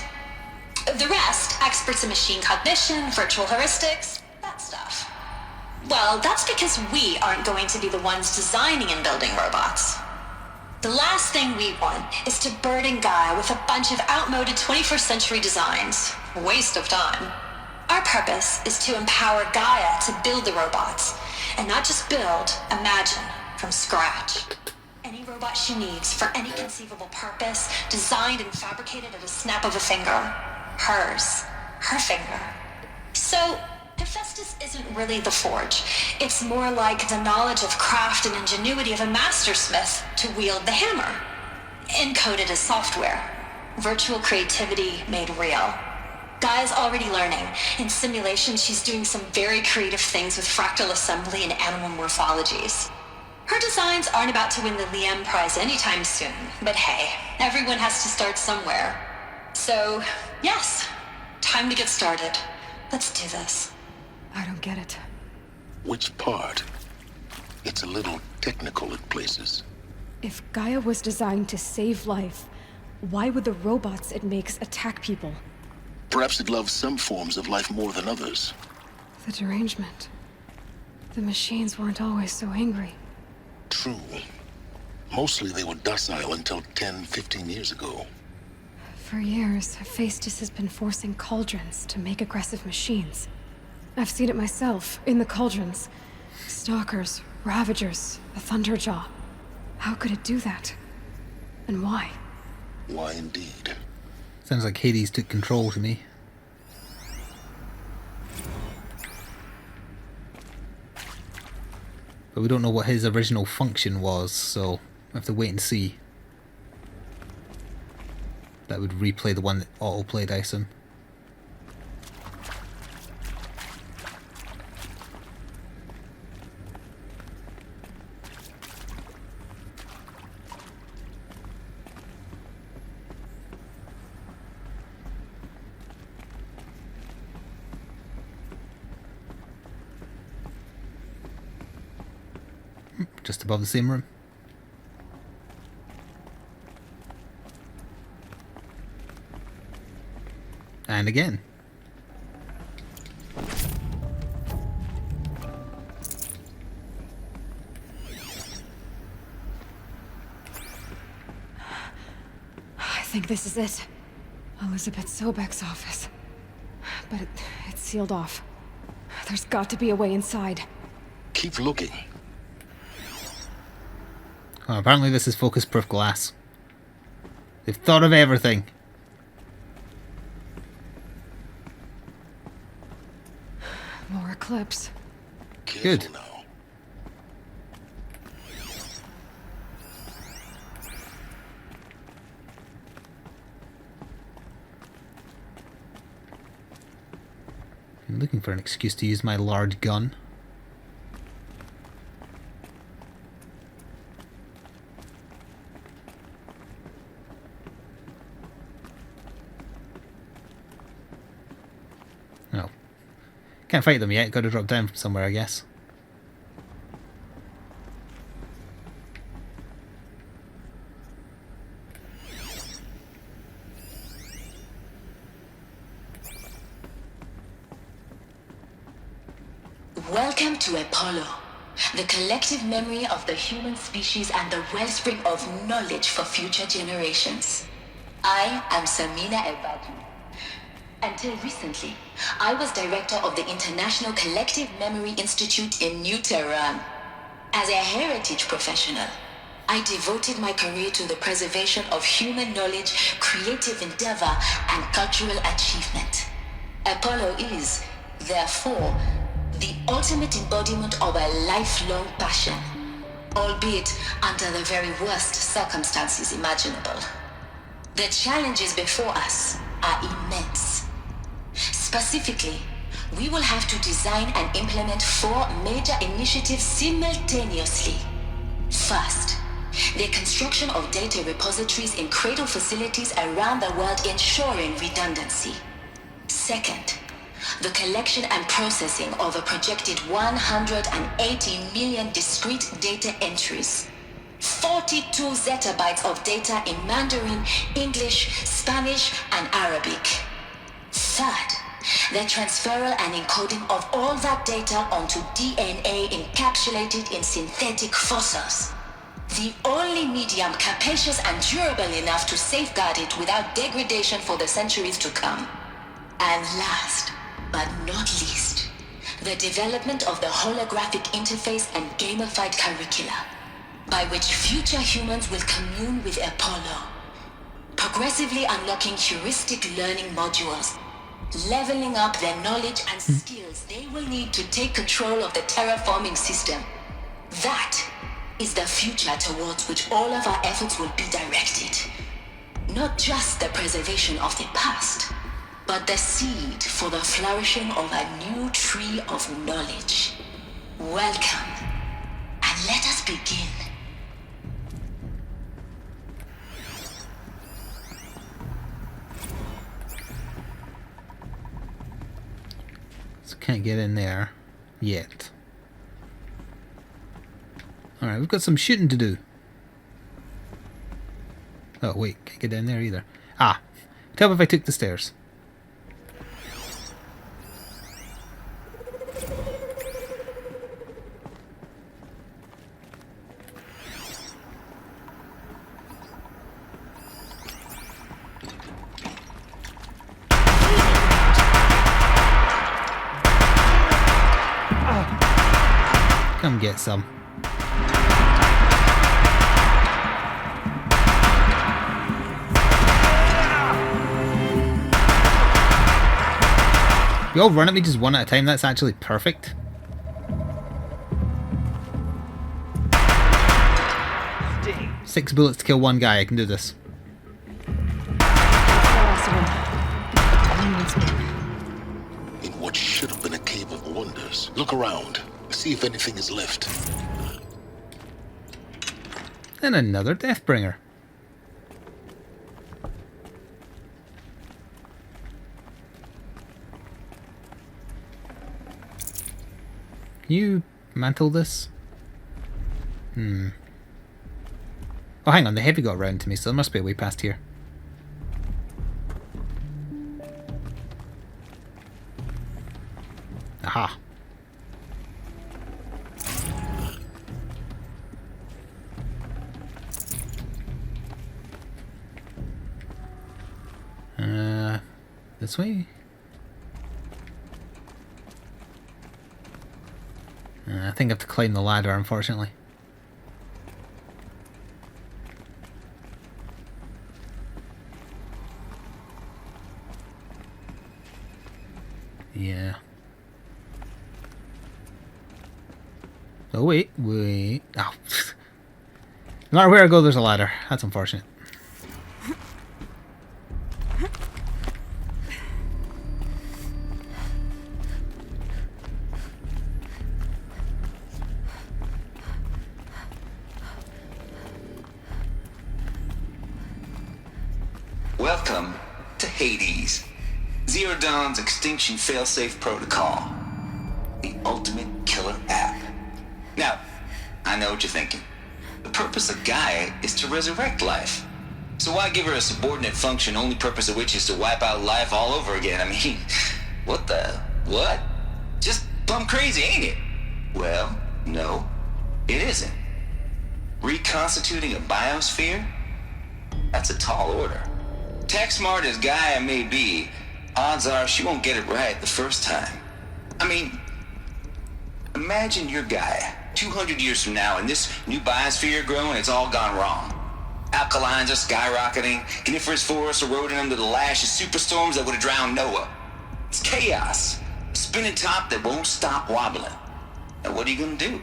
The rest, experts in machine cognition, virtual heuristics, that stuff. Well, that's because we aren't going to be the ones designing and building robots. The last thing we want is to burden Gaia with a bunch of outmoded 21st century designs. Waste of time. Our purpose is to empower Gaia to build the robots, and not just build, imagine, from scratch. Any robot she needs for any conceivable purpose, designed and fabricated at a snap of a finger. Hers. Her finger. So, Hephaestus isn't really the forge. It's more like the knowledge of craft and ingenuity of a mastersmith to wield the hammer. Encoded as software. Virtual creativity made real. Gaia's already learning. In simulation, she's doing some very creative things with fractal assembly and animal morphologies. Her designs aren't about to win the Liam Prize anytime soon, but hey, everyone has to start somewhere. So, yes, time to get started. Let's do this. I don't get it. Which part? It's a little technical in places. If Gaia was designed to save life, why would the robots it makes attack people? Perhaps it loves some forms of life more than others. The derangement. The machines weren't always so angry. True. Mostly they were docile until 10, 15 years ago. For years, Hephaestus has been forcing cauldrons to make aggressive machines. I've seen it myself, in the cauldrons. Stalkers, Ravagers, the Thunderjaw. How could it do that? And why? Why indeed? Sounds like Hades took control to me. But we don't know what his original function was, so we have to wait and see. That would replay the one that auto-played, I assume. Just above the same room. And again. I think this is it. Elizabeth Sobek's office. But it's sealed off. There's got to be a way inside. Keep looking. Oh, apparently this is focus-proof glass. They've thought of everything. More eclipse. Good. Now. I'm looking for an excuse to use my large gun. Oh. Can't fight them yet, gotta drop down from somewhere, I guess. Welcome to Apollo, the collective memory of the human species and the wellspring of knowledge for future generations. I am Samina Ebadu. Until recently, I was director of the International Collective Memory Institute in New Tehran. As a heritage professional, I devoted my career to the preservation of human knowledge, creative endeavor, and cultural achievement. Apollo is, therefore, the ultimate embodiment of a lifelong passion, albeit under the very worst circumstances imaginable. The challenges before us are immense. Specifically, we will have to design and implement 4 major initiatives simultaneously. First, the construction of data repositories in cradle facilities around the world, ensuring redundancy. Second, the collection and processing of a projected 180 million discrete data entries. 42 zettabytes of data in Mandarin, English, Spanish, and Arabic. Third, the transferal and encoding of all that data onto DNA encapsulated in synthetic fossils. The only medium capacious and durable enough to safeguard it without degradation for the centuries to come. And last, but not least, the development of the holographic interface and gamified curricula, by which future humans will commune with Apollo, progressively unlocking heuristic learning modules, leveling up their knowledge and skills they will need to take control of the terraforming system. That is the future towards which all of our efforts will be directed. Not just the preservation of the past, but the seed for the flourishing of a new tree of knowledge. Welcome, and let us begin. So can't get in there yet. Alright, we've got some shooting to do. Oh wait, can't get in there either. Ah, tell me if I took the stairs. Come get some. You all run at me just one at a time, that's actually perfect. Stay. 6 bullets to kill one guy, I can do this. In what should have been a cave of wonders. Look around. See if anything is left. And another Deathbringer. Can you mantle this? Oh, hang on, the heavy got around to me, so there must be a way past here. Aha. This way? I think I have to climb the ladder, unfortunately. Yeah. Oh, wait. Oh. No matter where I go, there's a ladder. That's unfortunate. Welcome to Hades, Zero Dawn's extinction failsafe protocol, the ultimate killer app. Now, I know what you're thinking. The purpose of Gaia is to resurrect life. So why give her a subordinate function, only purpose of which is to wipe out life all over again? I mean, what? Just plumb crazy, ain't it? Well, no, it isn't. Reconstituting a biosphere? That's a tall order. Tech smart as Gaia may be, odds are she won't get it right the first time. I mean, imagine you're Gaia, 200 years from now, and this new biosphere growing, it's all gone wrong. Alkalines are skyrocketing, coniferous forests eroding under the lash of superstorms that would have drowned Noah. It's chaos, a spinning top that won't stop wobbling. And what are you gonna do?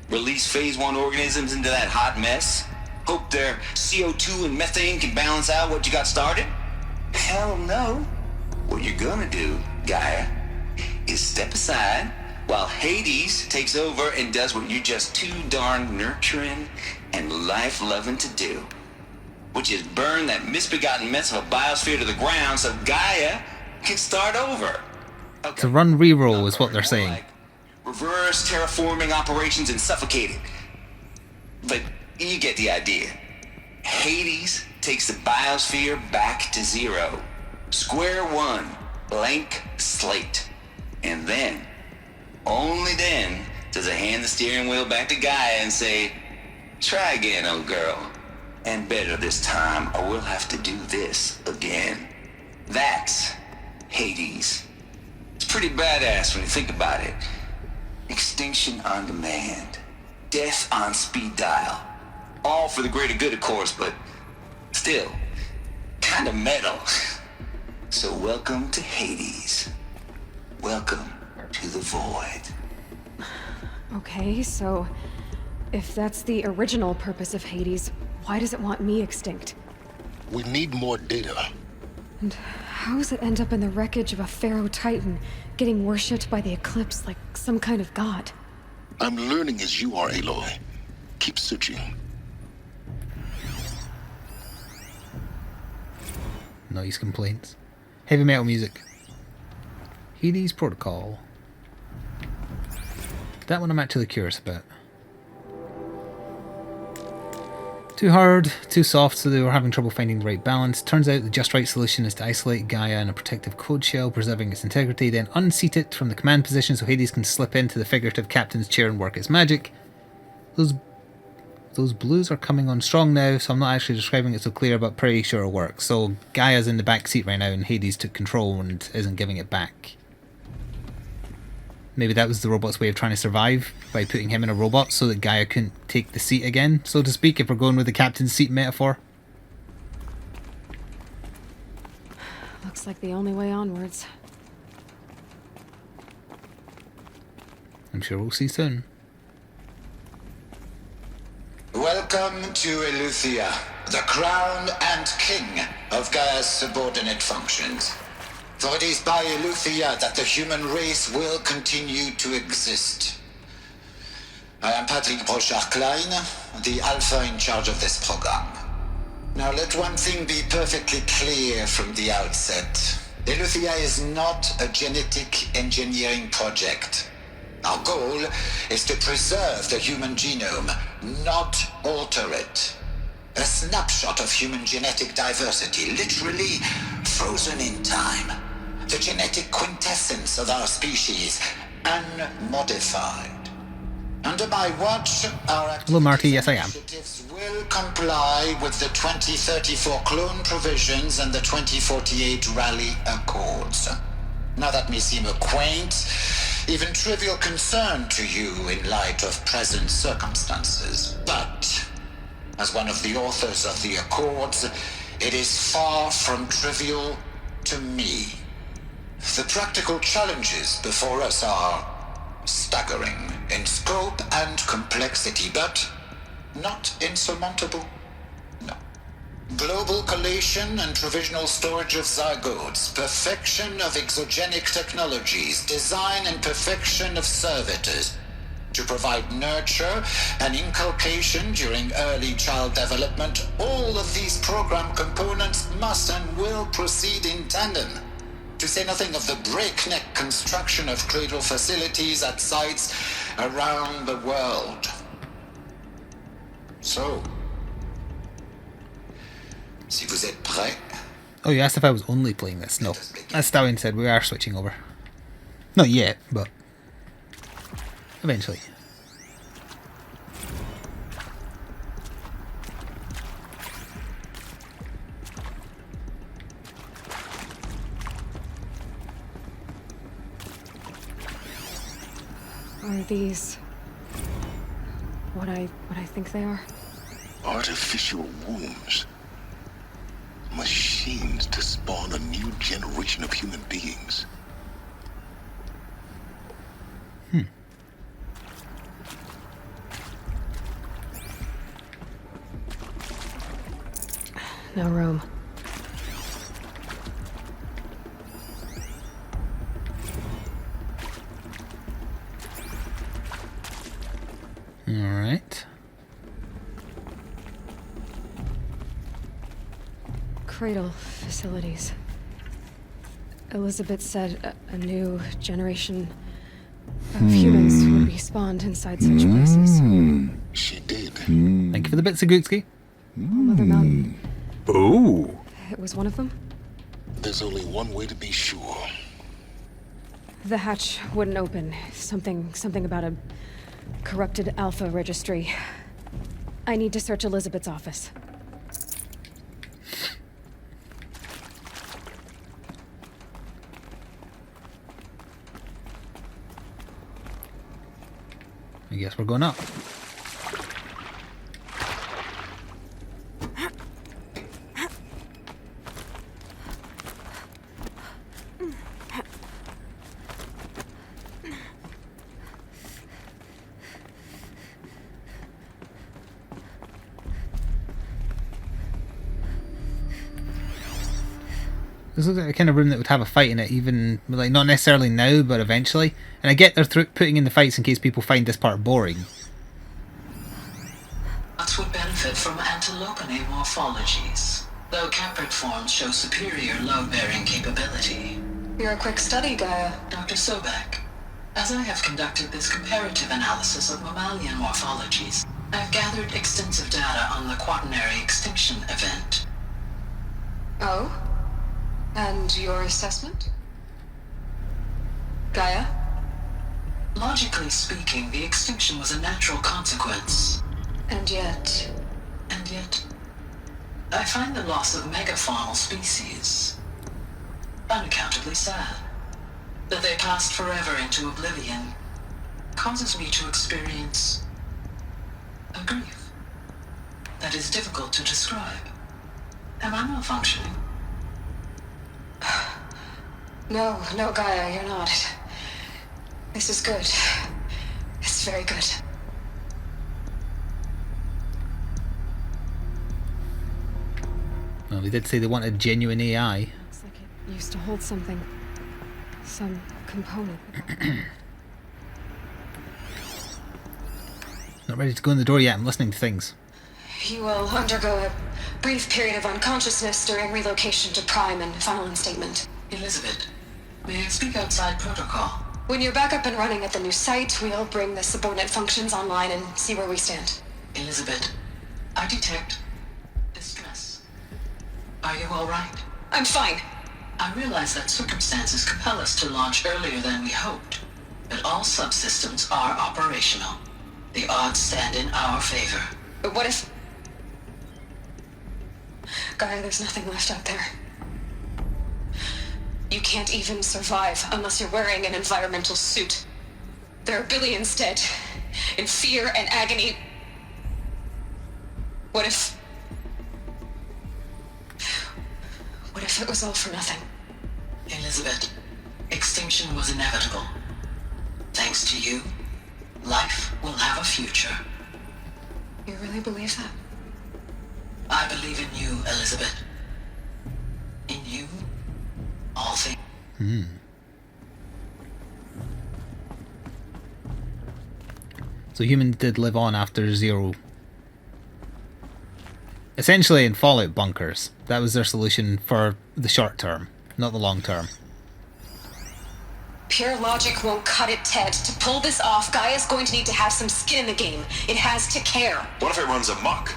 Release Phase 1 organisms into that hot mess? Hope their CO2 and methane can balance out what you got started? Hell no. What you're gonna do, Gaia, is step aside while Hades takes over and does what you're just too darn nurturing and life-loving to do, which is burn that misbegotten mess of a biosphere to the ground so Gaia can start over. Okay. To run reroll is what they're saying. Like reverse terraforming operations and suffocate it. But you get the idea. Hades takes the biosphere back to zero. Square one, blank slate. And then, only then, does it hand the steering wheel back to Gaia and say, try again, old girl. And better this time, or we'll have to do this again. That's Hades. It's pretty badass when you think about it. Extinction on demand. Death on speed dial. All for the greater good, of course, but still, kind of metal. So welcome to Hades. Welcome to the void. Okay, so if that's the original purpose of Hades, why does it want me extinct? We need more data. And how does it end up in the wreckage of a Pharaoh Titan, getting worshipped by the Eclipse like some kind of god? I'm learning as you are, Aloy. Keep searching. Noise complaints. Heavy metal music. Hades Protocol. That one I'm actually curious about. Too hard, too soft, so they were having trouble finding the right balance. Turns out the just right solution is to isolate Gaia in a protective code shell, preserving its integrity, then unseat it from the command position so Hades can slip into the figurative captain's chair and work its magic. Those blues are coming on strong now, so I'm not actually describing it so clear, but pretty sure it'll work. So Gaia's in the back seat right now, and Hades took control and isn't giving it back. Maybe that was the robot's way of trying to survive, by putting him in a robot so that Gaia couldn't take the seat again, so to speak, if we're going with the captain's seat metaphor. Looks like the only way onwards. I'm sure we'll see soon. Welcome to Eleuthia, the crown and king of Gaia's subordinate functions. For it is by Eleuthia that the human race will continue to exist. I am Patrick Brochard-Klein, the alpha in charge of this program. Now let one thing be perfectly clear from the outset. Eleuthia is not a genetic engineering project. Our goal is to preserve the human genome, not alter it. A snapshot of human genetic diversity, literally frozen in time. The genetic quintessence of our species, unmodified. Under my watch, our Hello, Marty. Yes, I am. initiatives will comply with the 2034 clone provisions and the 2048 Rally Accords. Now that may seem a quaint, even trivial concern to you in light of present circumstances, but as one of the authors of the Accords, it is far from trivial to me. The practical challenges before us are staggering in scope and complexity, but not insurmountable. No. Global collation and provisional storage of zygotes, perfection of exogenic technologies, design and perfection of servitors to provide nurture and inculcation during early child development. All of these program components must and will proceed in tandem. To say nothing of the breakneck construction of cradle facilities at sites around the world. So, si vous êtes prêts. Oh, you asked if I was only playing this. No. As Stallion said, we are switching over. Not yet, but eventually. Are these what I think they are? Artificial wombs. Machines to spawn a new generation of human beings. no room. Alright. Cradle facilities. Elizabeth said a new generation of humans would be spawned inside such places. She did. Thank you for the bits, Sagutski. Mother Mountain. Ooh. It was one of them? There's only one way to be sure. The hatch wouldn't open. Something about a corrupted Alpha registry. I need to search Elizabeth's office. I guess we're going up. This looks like a kind of room that would have a fight in it, even, like, not necessarily now, but eventually. And I get they're putting in the fights in case people find this part boring. Nuts would benefit from antilopinae morphologies, though caprid forms show superior load-bearing capability. You're a quick study, Gaia. Dr. Sobek. As I have conducted this comparative analysis of mammalian morphologies, I've gathered extensive data on the quaternary extinction event. Oh? And your assessment? Gaia? Logically speaking, the extinction was a natural consequence. And yet, I find the loss of megafaunal species unaccountably sad. That they passed forever into oblivion causes me to experience a grief that is difficult to describe. Am I malfunctioning? No, Gaia, you're not. This is good. It's very good. Well, they did say they wanted genuine AI. Looks like it used to hold something. Some component. Not ready to go in the door yet, I'm listening to things. You will undergo a brief period of unconsciousness during relocation to Prime and final instatement. Elizabeth, may I speak outside protocol? When you're back up and running at the new site, we'll bring the subordinate functions online and see where we stand. Elizabeth, I detect distress. Are you all right? I'm fine. I realize that circumstances compel us to launch earlier than we hoped, but all subsystems are operational. The odds stand in our favor. But what if... Gaia, there's nothing left out there. You can't even survive unless you're wearing an environmental suit. There are billions dead, in fear and agony. What if it was all for nothing? Elizabeth, extinction was inevitable. Thanks to you, life will have a future. You really believe that? I believe in you, Elizabeth. In you, all things. So humans did live on after Zero. Essentially in Fallout bunkers. That was their solution for the short term, not the long term. Pure logic won't cut it, Ted. To pull this off, Gaia's going to need to have some skin in the game. It has to care. What if it runs amok?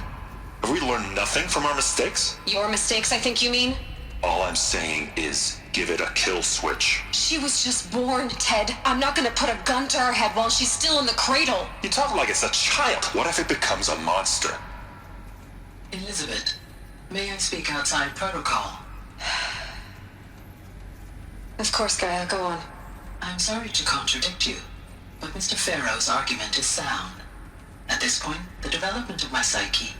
Have we learned nothing from our mistakes? Your mistakes, I think you mean? All I'm saying is, give it a kill switch. She was just born, Ted. I'm not gonna put a gun to her head while she's still in the cradle. You talk like it's a child. What if it becomes a monster? Elizabeth, may I speak outside protocol? Of course, Gaia, go on. I'm sorry to contradict you, but Mr. Farrow's argument is sound. At this point, the development of my psyche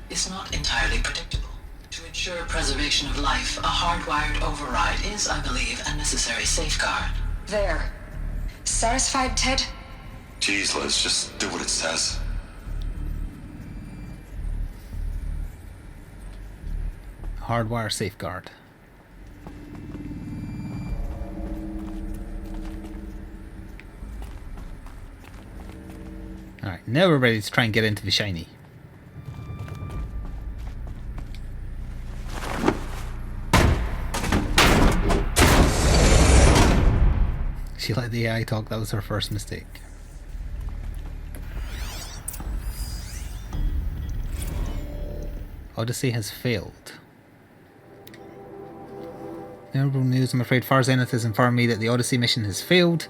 is not entirely predictable. To ensure preservation of life, a hardwired override is, I believe, a necessary safeguard. There. Satisfied, Ted? Jeez, Liz, just do what it says. hardwire safeguard. Alright, now we're ready to try and get into the shiny. She let the AI talk, that was her first mistake. Odyssey has failed. Terrible news, I'm afraid Far Zenith has informed me that the Odyssey mission has failed.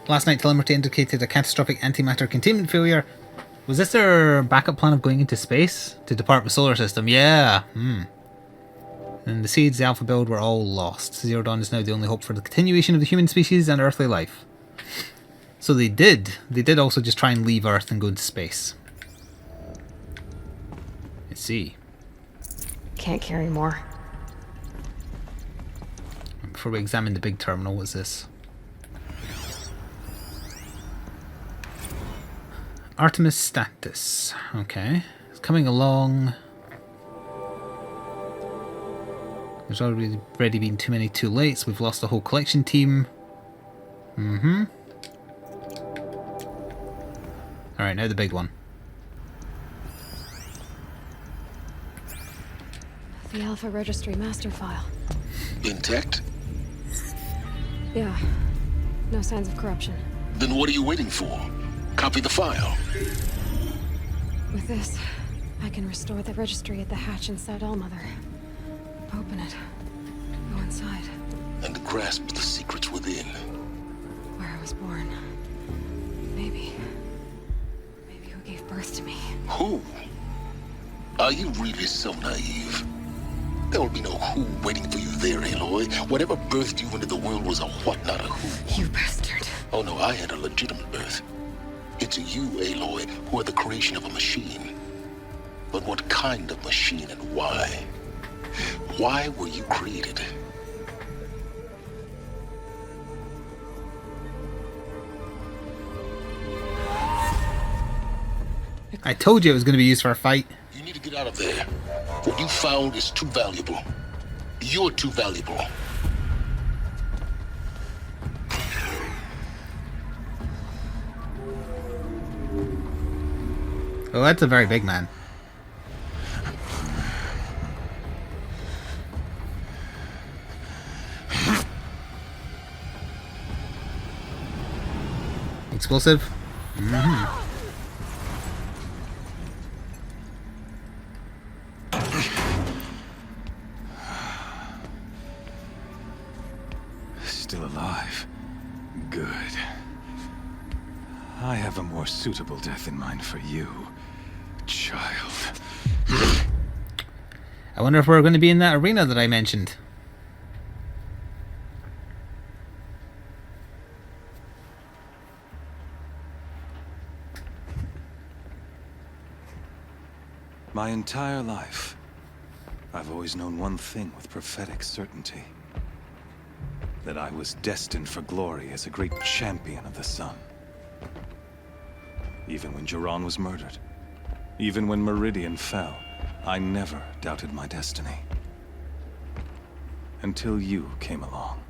Last night telemetry indicated a catastrophic antimatter containment failure. Was this their backup plan of going into space? To depart the solar system? Yeah. And the seeds, the alpha build, were all lost. Zero Dawn is now the only hope for the continuation of the human species and earthly life. So they did also just try and leave Earth and go into space. Let's see. Can't carry more. Before we examine the big terminal, what's this? Artemis status. Okay. It's coming along. There's already been too many too late, so we've lost the whole collection team. Alright, now the big one. The Alpha Registry master file. Intact? Yeah. No signs of corruption. Then what are you waiting for? Copy the file. With this, I can restore the registry at the hatch inside Allmother. Open it. Go inside. And grasp the secrets within. Where I was born. Maybe who gave birth to me. Who? Are you really so naive? There will be no who waiting for you there, Aloy. Whatever birthed you into the world was a what, not a who. You bastard. Oh no, I had a legitimate birth. It's you, Aloy, who are the creation of a machine. But what kind of machine and why? Why were you created? I told you it was going to be used for a fight. You need to get out of there. What you found is too valuable. You're too valuable. Oh, that's a very big man. Explosive? Still alive. Good. I have a more suitable death in mind for you, child. I wonder if we're going to be in that arena that I mentioned. My entire life, I've always known one thing with prophetic certainty. That I was destined for glory as a great champion of the sun. Even when Jiran was murdered, even when Meridian fell, I never doubted my destiny. Until you came along.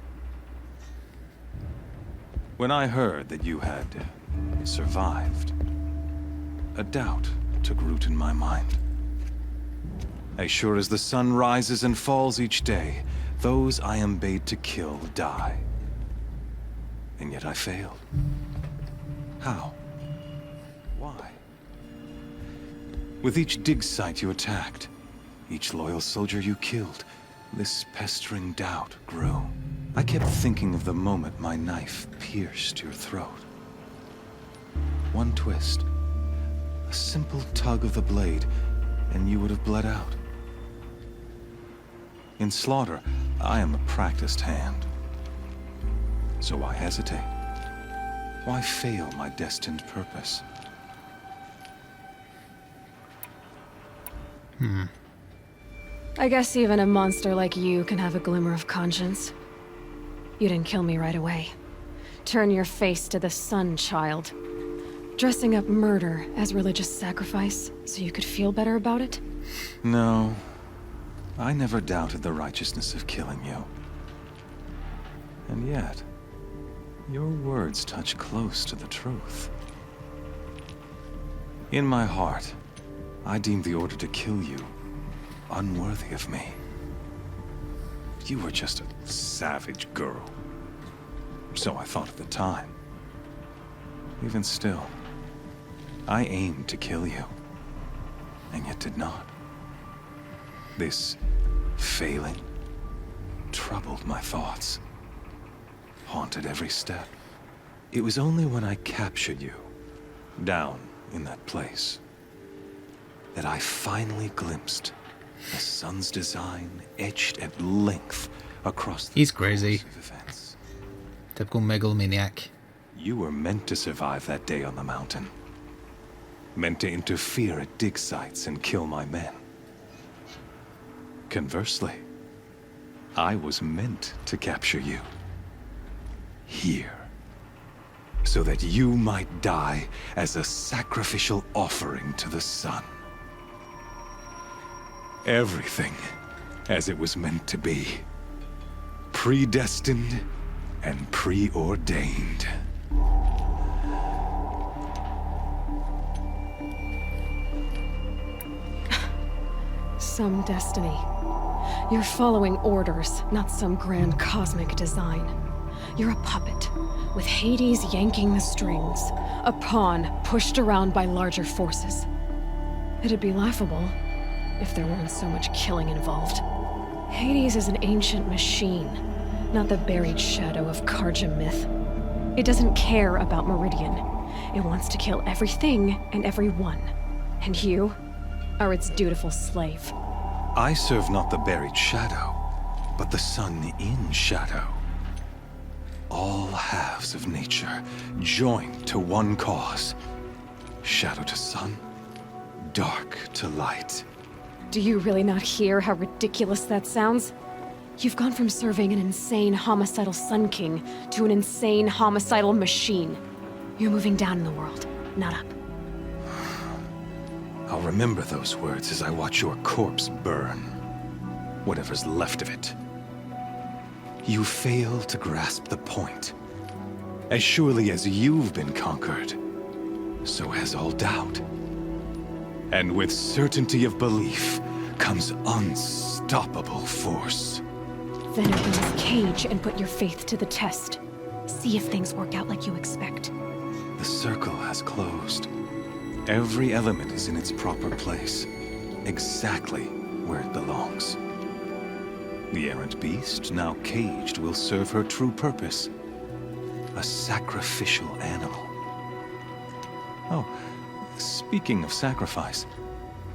When I heard that you had survived, a doubt took root in my mind. As sure as the sun rises and falls each day, those I am bade to kill die. And yet I failed. How? Why? With each dig site you attacked, each loyal soldier you killed, this pestering doubt grew. I kept thinking of the moment my knife pierced your throat. One twist, a simple tug of the blade, and you would have bled out. In slaughter, I am a practiced hand. So why hesitate? Why fail my destined purpose? I guess even a monster like you can have a glimmer of conscience. You didn't kill me right away. Turn your face to the sun, child. Dressing up murder as religious sacrifice so you could feel better about it? No. I never doubted the righteousness of killing you. And yet, your words touch close to the truth. In my heart, I deemed the order to kill you unworthy of me. You were just a savage girl. So I thought at the time. Even still, I aimed to kill you, and yet did not. This failing troubled my thoughts, haunted every step. It was only when I captured you, down in that place, that I finally glimpsed the sun's design etched at length across the He's crazy. course of events. Typical megalomaniac. You were meant to survive that day on the mountain. Meant to interfere at dig sites and kill my men. Conversely, I was meant to capture you. Here. So that you might die as a sacrificial offering to the sun. Everything as it was meant to be. Predestined and preordained. Some destiny. You're following orders, not some grand cosmic design. You're a puppet, with Hades yanking the strings, a pawn pushed around by larger forces. It'd be laughable if there weren't so much killing involved. Hades is an ancient machine, not the buried shadow of Karja myth. It doesn't care about Meridian. It wants to kill everything and everyone. And you are its dutiful slave. I serve not the buried shadow, but the sun in shadow. All halves of nature joined to one cause. Shadow to sun, dark to light. Do you really not hear how ridiculous that sounds? You've gone from serving an insane homicidal Sun King to an insane homicidal machine. You're moving down in the world, not up. I'll remember those words as I watch your corpse burn. Whatever's left of it. You fail to grasp the point. As surely as you've been conquered, so has all doubt. And with certainty of belief comes unstoppable force. Then open this cage and put your faith to the test. See if things work out like you expect. The circle has closed. Every element is in its proper place, exactly where it belongs. The errant beast, now caged, will serve her true purpose. A sacrificial animal. Oh, speaking of sacrifice,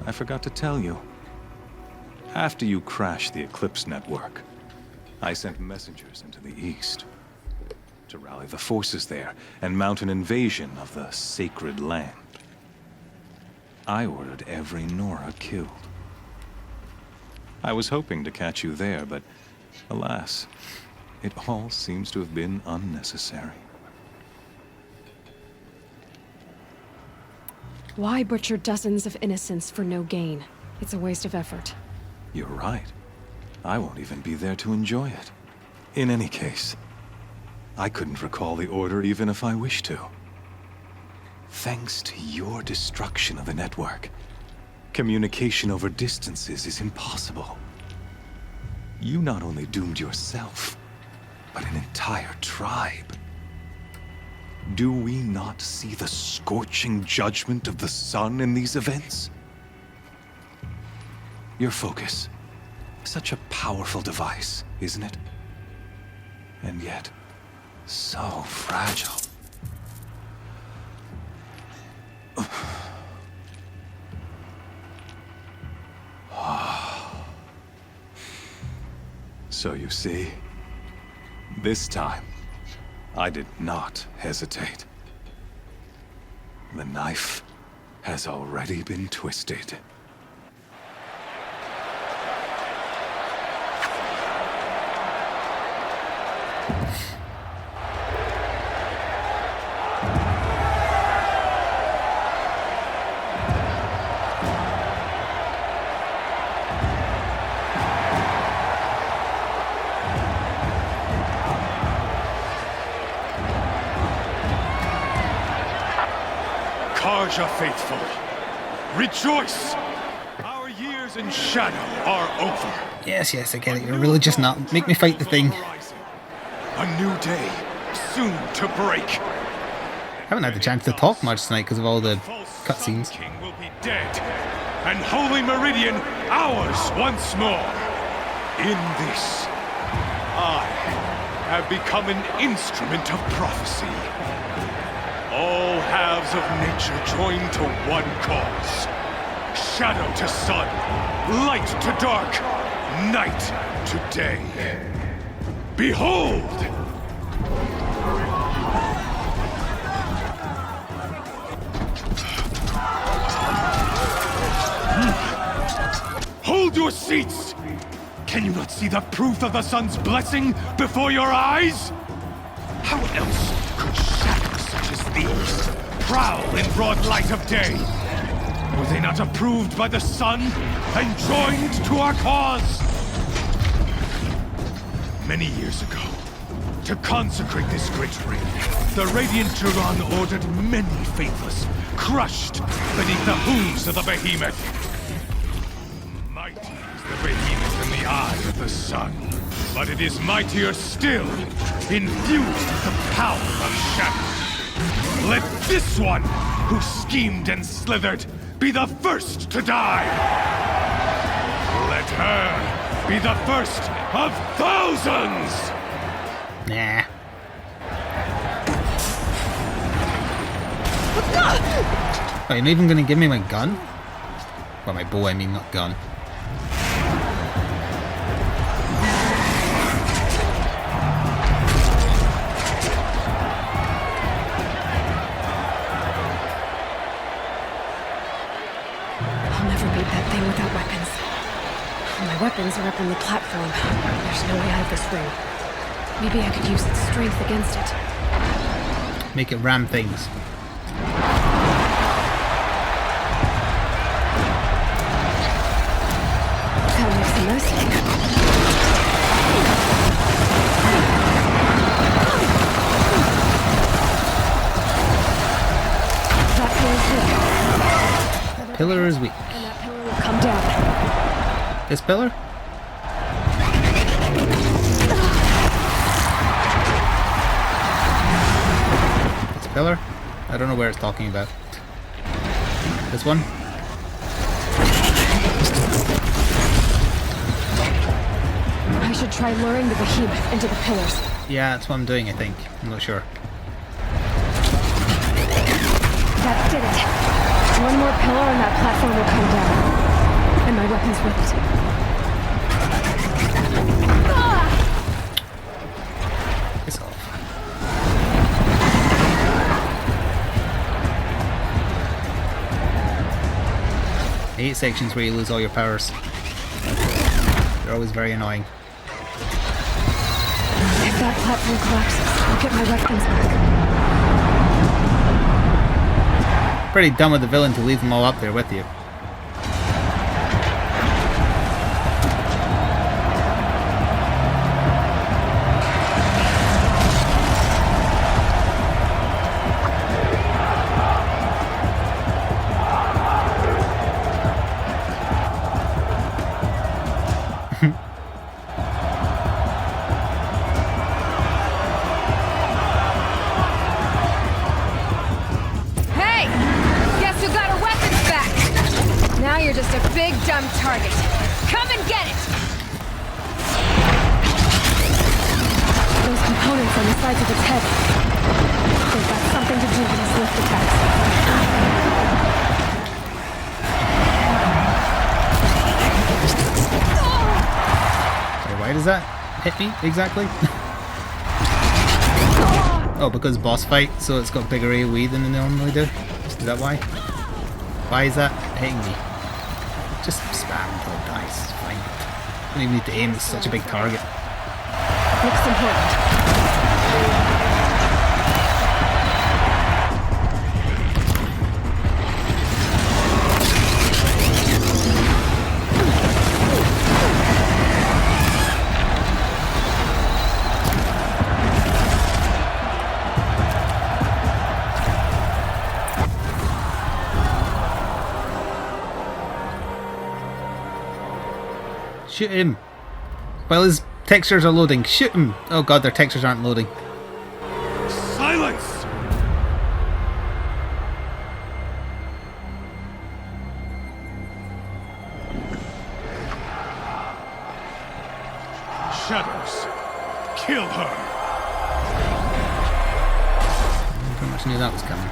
I forgot to tell you. After you crashed the Eclipse network, I sent messengers into the east to rally the forces there and mount an invasion of the sacred land. I ordered every Nora killed. I was hoping to catch you there, but alas, it all seems to have been unnecessary. Why butcher dozens of innocents for no gain? It's a waste of effort. You're right. I won't even be there to enjoy it. In any case, I couldn't recall the order even if I wished to. Thanks to your destruction of the network, communication over distances is impossible. You not only doomed yourself, but an entire tribe. Do we not see the scorching judgment of the sun in these events? Your focus. Such a powerful device, isn't it? And yet, so fragile. So you see, this time, I did not hesitate. The knife has already been twisted. Persia faithful, rejoice! Our years in shadow are over. Yes, I get it. You're religious now. Make me fight the thing. A new day, soon to break. I haven't had the chance to talk much tonight because of all the cutscenes. King will be dead, and Holy Meridian ours once more. In this, I have become an instrument of prophecy. All halves of nature join to one cause. Shadow to sun, light to dark, night to day. Behold! Hold your seats! Can you not see the proof of the sun's blessing before your eyes? How else could shadows such as these prowl in broad light of day? Were they not approved by the sun and joined to our cause? Many years ago, to consecrate this great ring, the Radiant Turan ordered many faithless, crushed beneath the hooves of the behemoth. Mighty is the behemoth in the eye of the sun, but it is mightier still, infused with the power of shadow. Let this one, who schemed and slithered, be the first to die! Let her be the first of thousands! Nah. Oh, you're not even gonna give me my gun? Well, my bow, I mean, not gun. I'll never beat that thing without weapons. My weapons are up on the platform. There's no way out of this ring. Maybe I could use its strength against it. Make it ram things. That makes the most of it. That pillar's weak. Pillar is weak. And that pillar will come down. This pillar? This pillar? I don't know where it's talking about. This one? I should try luring the behemoth into the pillars. Yeah, that's what I'm doing, I think. I'm not sure. That did it. One more pillar and that platform will come down. And my weapons with it. Piss off. 8 sections where you lose all your powers. They're always very annoying. If that platform collapses, I'll get my weapons back. Pretty dumb of the villain to leave them all up there with you. Hey! Guess who got her weapons back? Now you're just a big dumb target. Come and get it! Those components on the sides of its head. They've got something to do with his lift attacks. Wait, why does that hit me exactly? Oh, because boss fight, so it's got bigger AoE than they normally do? Is that why? Why is that hitting me? Just spam until it dies, it's fine. You don't even need to aim, it's such a big target. Looks important. Shoot him. While his textures are loading. Shoot him. Oh god, their textures aren't loading. Silence! Shadows. Kill her. I pretty much knew that was coming.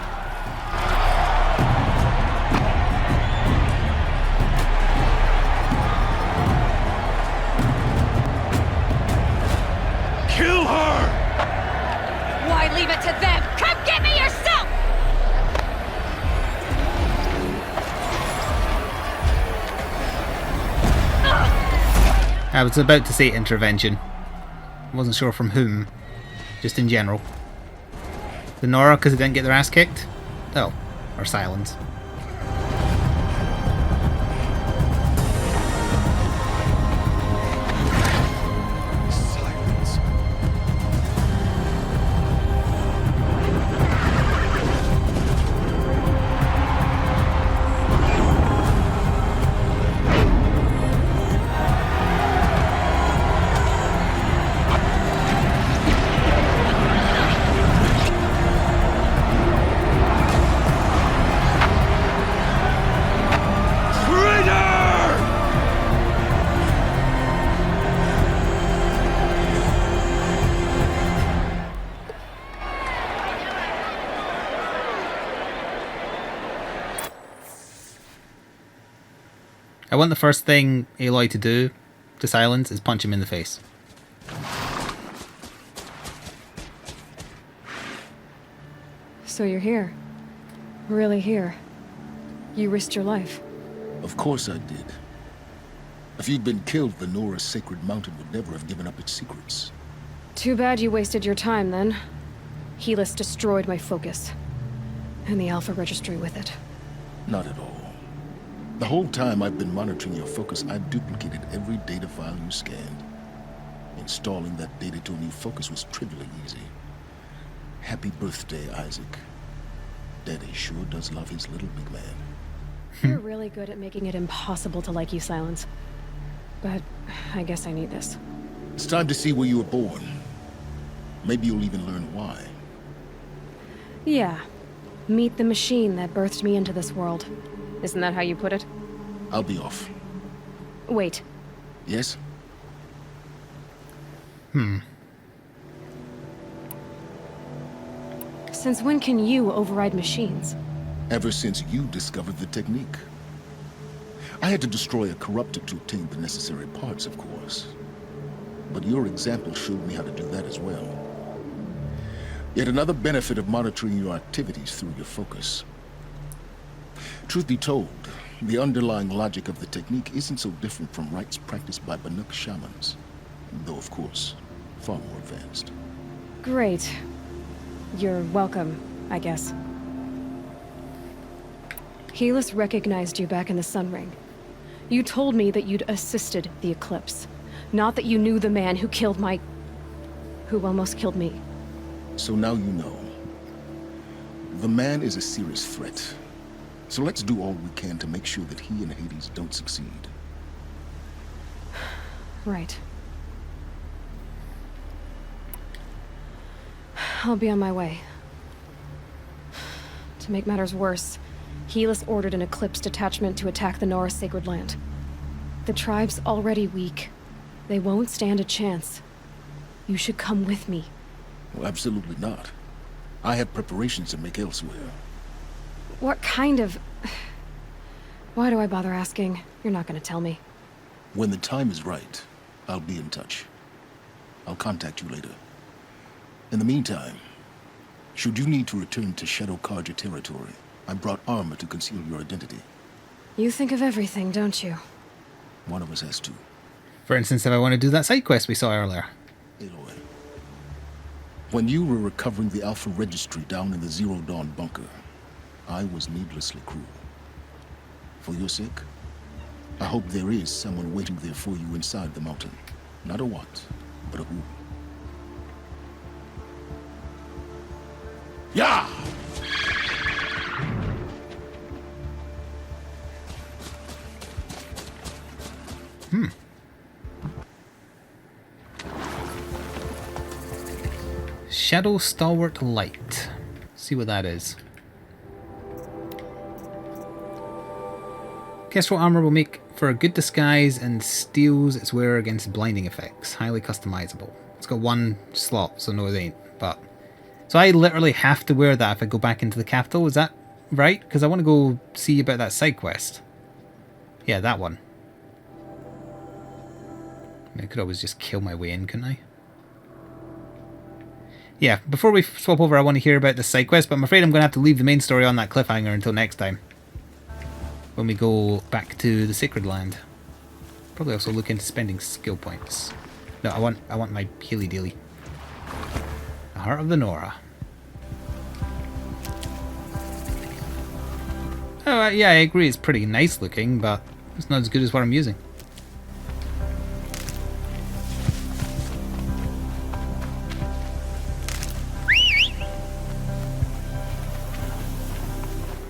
Kill her! Why leave it to them? Come get me yourself! I was about to say intervention. Wasn't sure from whom. Just in general. The Nora because they didn't get their ass kicked? Oh. Or silence. I want the first thing Aloy to do to silence is punch him in the face. So you're here. Really here. You risked your life. Of course I did. If you'd been killed, the Nora's sacred mountain would never have given up its secrets. Too bad you wasted your time then. Helis destroyed my focus. And the Alpha Registry with it. Not at all. The whole time I've been monitoring your focus, I've duplicated every data file you scanned. Installing that data to a new focus was trivially easy. Happy birthday, Isaac. Daddy sure does love his little big man. You're really good at making it impossible to like you, Silence. But I guess I need this. It's time to see where you were born. Maybe you'll even learn why. Yeah. Meet the machine that birthed me into this world. Isn't that how you put it? I'll be off. Wait. Yes? Since when can you override machines? Ever since you discovered the technique. I had to destroy a corruptor to obtain the necessary parts, of course. But your example showed me how to do that as well. Yet another benefit of monitoring your activities through your focus. Truth be told, the underlying logic of the technique isn't so different from rites practiced by Banuk shamans, though of course, far more advanced. Great. You're welcome, I guess. Helis recognized you back in the Sun Ring. You told me that you'd assisted the Eclipse, not that you knew the man who killed who almost killed me. So now you know. The man is a serious threat. So let's do all we can to make sure that he and Hades don't succeed. Right. I'll be on my way. To make matters worse, Helis ordered an Eclipse detachment to attack the Nora Sacred Land. The tribe's already weak. They won't stand a chance. You should come with me. Well, absolutely not. I have preparations to make elsewhere. What kind of... Why do I bother asking? You're not gonna tell me. When the time is right, I'll be in touch. I'll contact you later. In the meantime, should you need to return to Shadow Karja territory, I brought armor to conceal your identity. You think of everything, don't you? One of us has to. For instance, if I want to do that side quest we saw earlier. Aloy, when you were recovering the Alpha Registry down in the Zero Dawn bunker, I was needlessly cruel. For your sake, I hope there is someone waiting there for you inside the mountain. Not a what, but a who. Yeah! Shadow Stalwart Light. See what that is. Kestrel armor will make for a good disguise and steals its wearer against blinding effects. Highly customizable. It's got one slot, so no it ain't. But so I literally have to wear that if I go back into the capital. Is that right? Because I want to go see about that side quest. Yeah, that one. I could always just kill my way in, couldn't I? Yeah, before we swap over, I want to hear about the side quest, but I'm afraid I'm going to have to leave the main story on that cliffhanger until next time. When we go back to the Sacred Land. Probably also look into spending skill points. No, I want my healy-dealy. The Heart of the Nora. Oh, yeah, I agree, it's pretty nice looking, but it's not as good as what I'm using.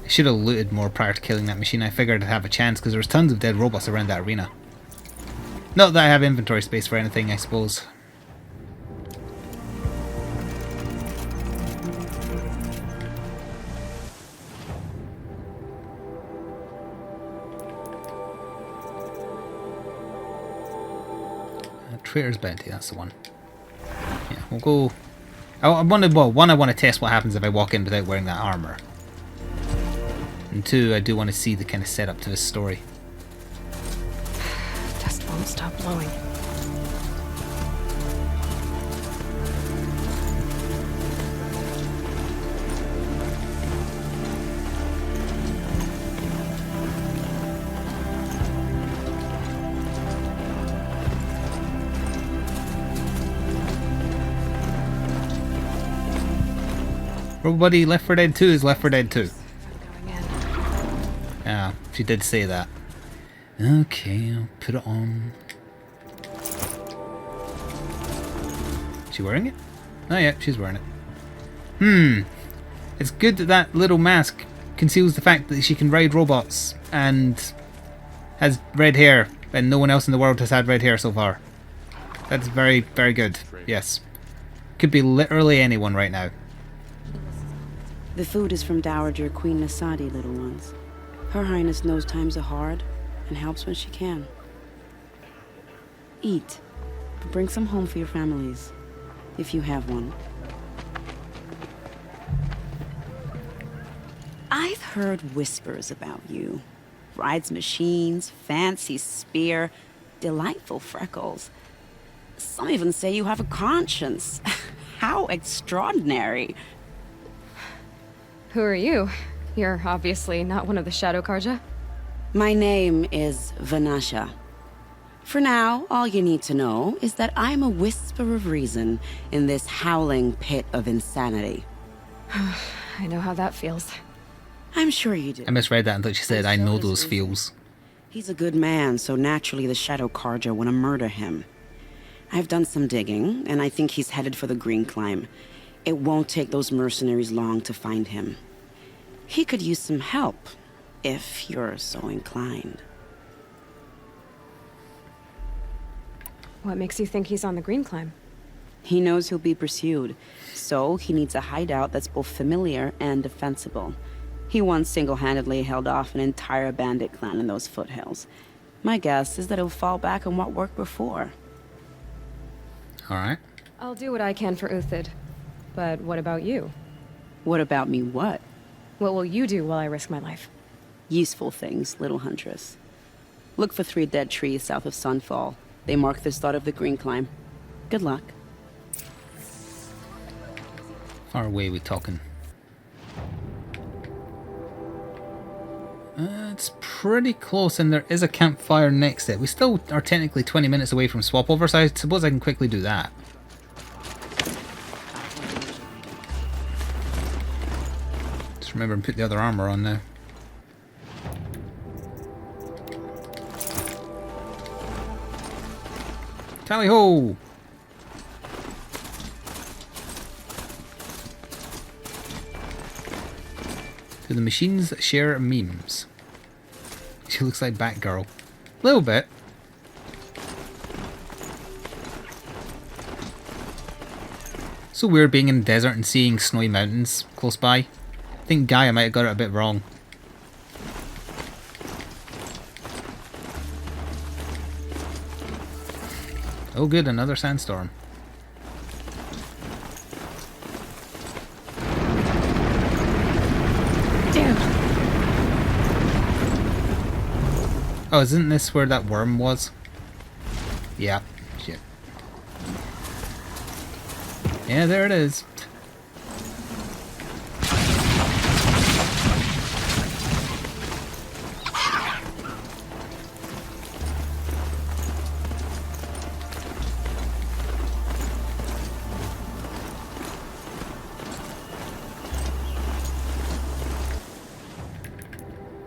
I should have looted more prior to killing that machine. I figured I'd have a chance because there was tons of dead robots around that arena. Not that I have inventory space for anything, I suppose. Traitor's Bounty, that's the one. Yeah, we'll go... I want to test what happens if I walk in without wearing that armor. And two, I do want to see the kind of setup to this story. Dust won't stop blowing. Everybody, Left 4 Dead 2 is Left 4 Dead 2. Yeah, she did say that. Okay, I'll put it on. Is she wearing it? Oh yeah, she's wearing it. It's good that that little mask conceals the fact that she can ride robots and has red hair, and no one else in the world has had red hair so far. That's very, very good. Yes. Could be literally anyone right now. The food is from Dowager Queen Nasadi, little ones. Her Highness knows times are hard and helps when she can. Eat, but bring some home for your families, if you have one. I've heard whispers about you. Rides machines, fancy spear, delightful freckles. Some even say you have a conscience. How extraordinary. Who are you? You're obviously not one of the Shadow Karja. My name is Vanasha. For now, all you need to know is that I'm a whisper of reason in this howling pit of insanity. I know how that feels. I'm sure you do. I misread that and thought she said, I know those feels. He's a good man, so naturally the Shadow Karja want to murder him. I've done some digging, and I think he's headed for the Green Climb. It won't take those mercenaries long to find him. He could use some help, if you're so inclined. What makes you think he's on the Green Climb? He knows he'll be pursued, so he needs a hideout that's both familiar and defensible. He once single-handedly held off an entire bandit clan in those foothills. My guess is that he'll fall back on what worked before. Alright. I'll do what I can for Uthid. But what about you? What about me what? What will you do while I risk my life? Useful things, little huntress. Look for 3 dead trees south of Sunfall. They mark the start of the Green Climb. Good luck. Far away we talking? It's pretty close, and there is a campfire next to it. We still are technically 20 minutes away from swap over, so I suppose I can quickly do that. Just remember and put the other armor on now. Tally ho! Do the machines share memes? She looks like Batgirl. A little bit. So weird being in the desert and seeing snowy mountains close by. I think Gaia might have got it a bit wrong. Oh good, another sandstorm. Damn. Oh, isn't this where that worm was? Yeah, shit. Yeah, there it is.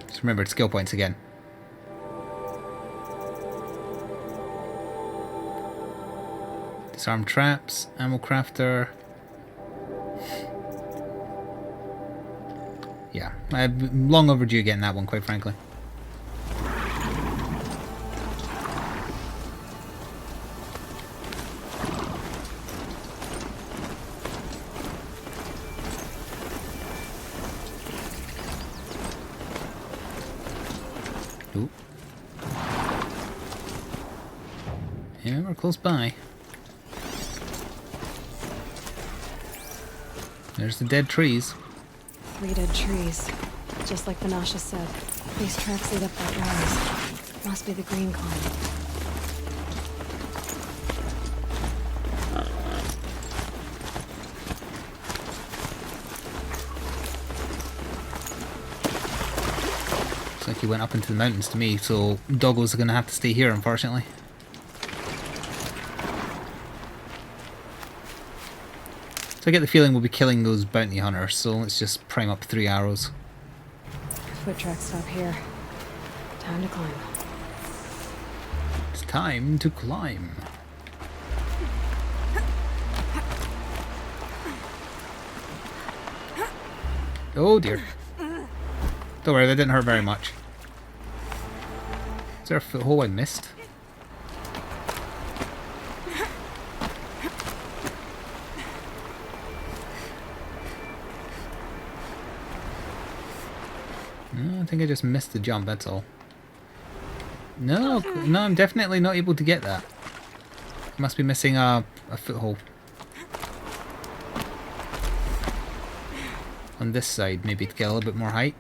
Just remembered skill points again. Disarm traps, ammo crafter. Yeah, I'm long overdue getting that one, quite frankly. Ooh. Yeah, we're close by. There's the dead trees. 3 dead trees. Just like Vanasha said. These tracks lead up that rise. Must be the green climb. Looks like he went up into the mountains to me, so doggos are going to have to stay here, unfortunately. So I get the feeling we'll be killing those bounty hunters, so let's just prime up 3 arrows. Foot tracks stop here. Time to climb. It's time to climb. Oh dear. Don't worry, that didn't hurt very much. Is there a foothold I missed? No, I think I just missed the jump, that's all. No, no, I'm definitely not able to get that. Must be missing a foothold. On this side, maybe to get a little bit more height.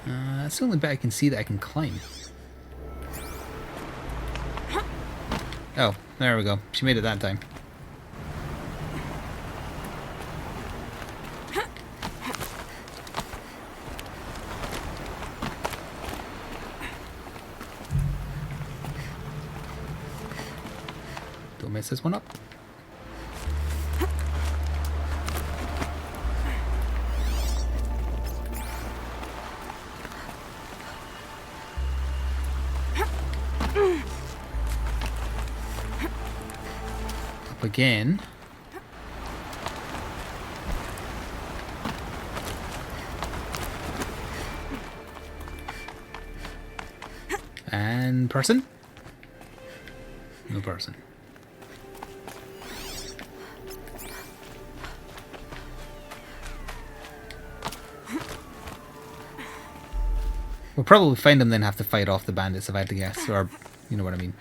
That's the only bit I can see that I can climb. Oh, there we go. She made it that time. Don't mess this one up. Again. And person? No person. We'll probably find them, then have to fight off the bandits if I had to guess, or you know what I mean.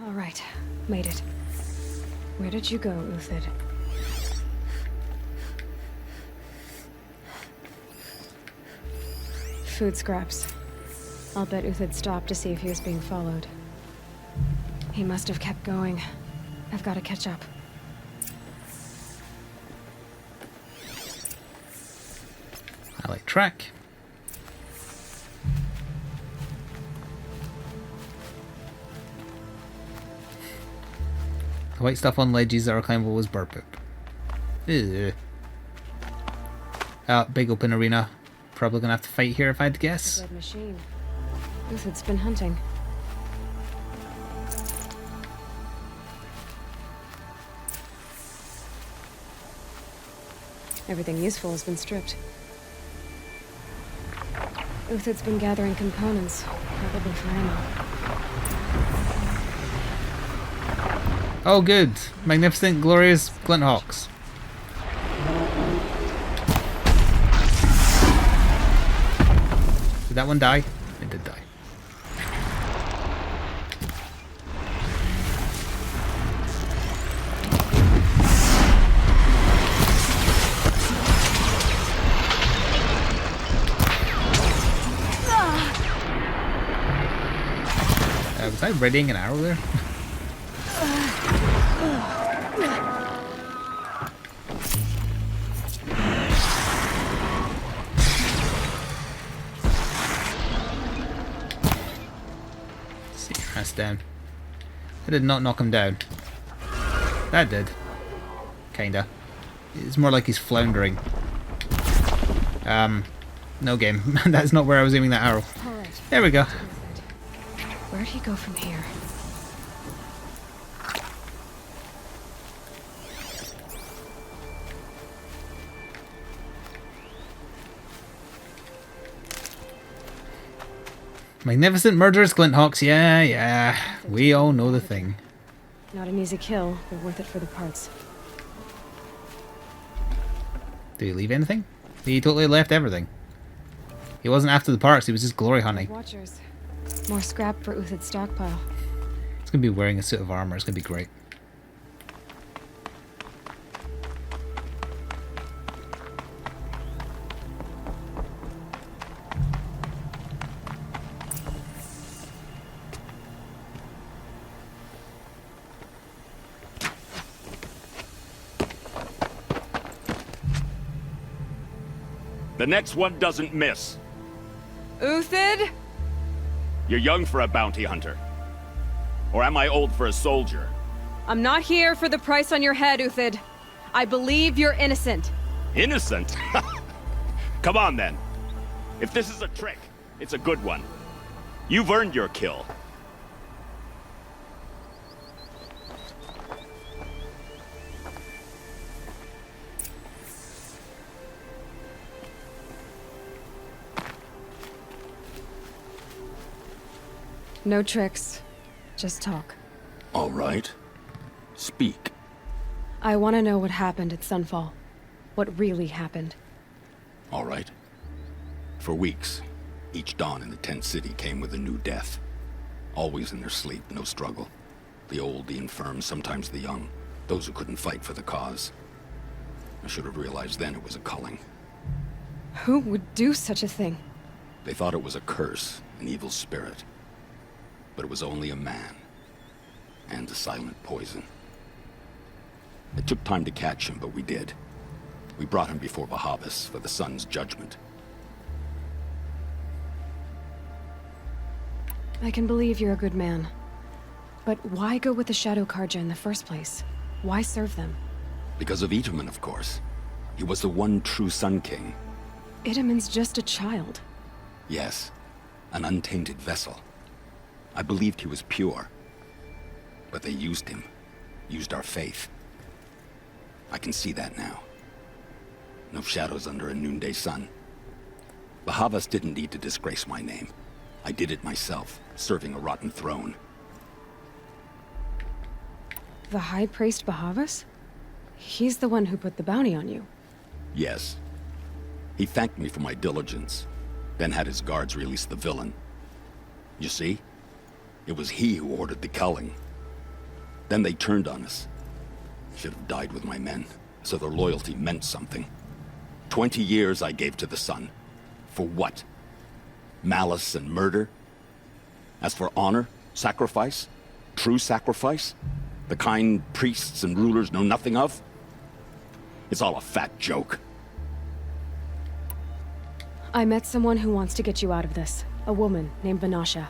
All right, made it. Where did you go, Uthid? Food scraps. I'll bet Uthid stopped to see if he was being followed. He must have kept going. I've got to catch up. I like track. The white stuff on ledges that are climbable was bird poop. Ew. Big open arena. Probably gonna have to fight here if I had to guess. A dead machine. Uthid's been hunting. Everything useful has been stripped. Uthid's been gathering components, probably for ammo. Oh, good. Magnificent, glorious Glint Hawks. Did that one die? It did die. Was I readying an arrow there? See, that's down. I did not knock him down. That did. Kinda. It's more like he's floundering. No game. That's not where I was aiming that arrow. There we go. Where'd he go from here? Magnificent murderous Glint Hawks, yeah. We all know the thing. Not an easy kill, but worth it for the parts. Did he leave anything? He totally left everything. He wasn't after the parts, he was just glory hunting. Watchers. More scrap for Uthid's stockpile. He's gonna be wearing a suit of armor, it's gonna be great. The next one doesn't miss. Uthid? You're young for a bounty hunter. Or am I old for a soldier? I'm not here for the price on your head, Uthid. I believe you're innocent. Innocent? Come on, then. If this is a trick, it's a good one. You've earned your kill. No tricks. Just talk. All right. Speak. I want to know what happened at Sunfall. What really happened. All right. For weeks, each dawn in the tent city came with a new death. Always in their sleep, no struggle. The old, the infirm, sometimes the young. Those who couldn't fight for the cause. I should have realized then it was a culling. Who would do such a thing? They thought it was a curse, an evil spirit. But it was only a man. And a silent poison. It took time to catch him, but we did. We brought him before Bahavas for the sun's judgment. I can believe you're a good man. But why go with the Shadow Karja in the first place? Why serve them? Because of Itaman, of course. He was the one true Sun King. Itaman's just a child. Yes, an untainted vessel. I believed he was pure. But they used him. Used our faith. I can see that now. No shadows under a noonday sun. Bahavas didn't need to disgrace my name. I did it myself, serving a rotten throne. The High Priest Bahavas? He's the one who put the bounty on you. Yes. He thanked me for my diligence, then had his guards release the villain. You see? It was he who ordered the culling. Then they turned on us. Should have died with my men, so their loyalty meant something. 20 years I gave to the sun. For what? Malice and murder? As for honor, sacrifice, true sacrifice, the kind priests and rulers know nothing of? It's all a fat joke. I met someone who wants to get you out of this. A woman named Vanasha.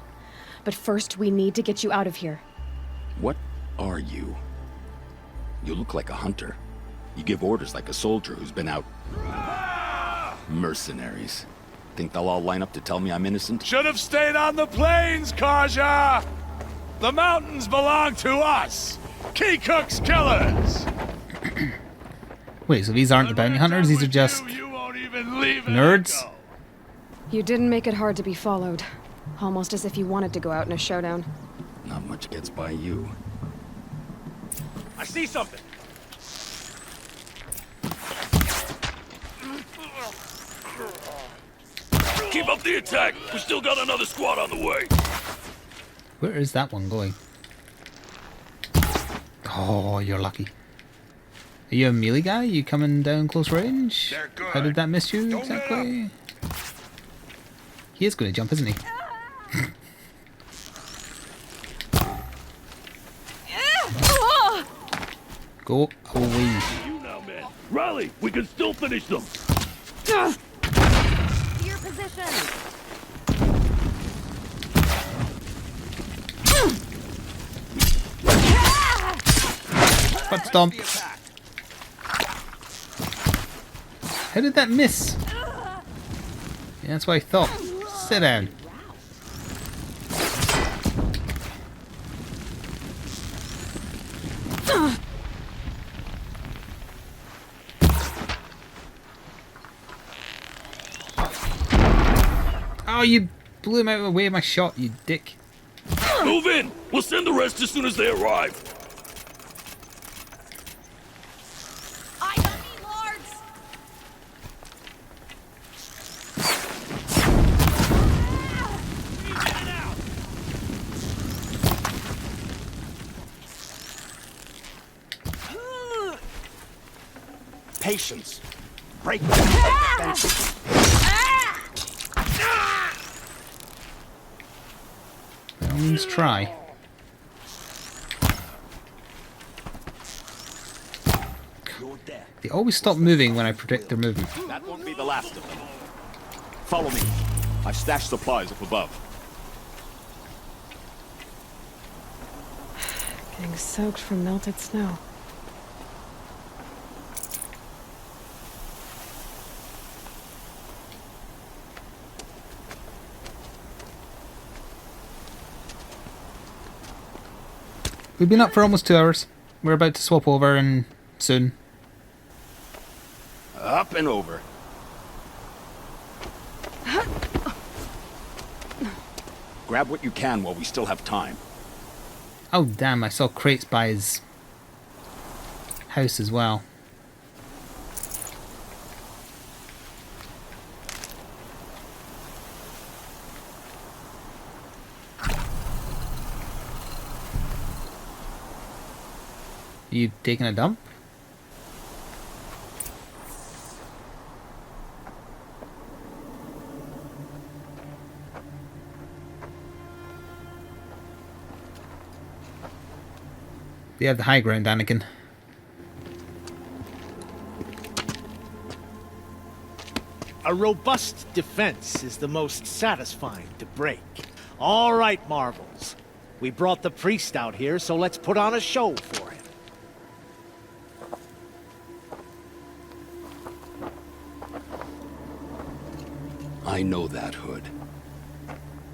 But first, we need to get you out of here. What are you? You look like a hunter. You give orders like a soldier who's been out... Mercenaries. Think they'll all line up to tell me I'm innocent? Should have stayed on the plains, Karja! The mountains belong to us! Keycook's killers! Wait, so these aren't the bounty hunters? These are just... nerds? You didn't make it hard to be followed. Almost as if you wanted to go out in a showdown. Not much gets by you. I see something. Keep up the attack. We still got another squad on the way. Where is that one going? Oh, you're lucky. Are you a melee guy? You coming down close range? How did that miss you exactly? He is going to jump, isn't he? Go away. You now, man. Rally, we can still finish them. Your position. Butt stomp. How did that miss? Yeah, that's what I thought. Sit down. Oh, you blew him out of the way of my shot, you dick. Move in. We'll send the rest as soon as they arrive. I don't need lords. Patience. Break the defenses. By all means, try. They always stop moving when I predict their movement. That won't be the last of them. Follow me. I've stashed supplies up above. Getting soaked from melted snow. We've been up for almost 2 hours. We're about to swap over and soon. Up and over. Grab what you can while we still have time. Oh damn, I saw crates by his house as well. You taking a dump? They have the high ground, Anakin. A robust defense is the most satisfying to break. All right, Marvels. We brought the priest out here, so let's put on a show for him. I know that, Hood.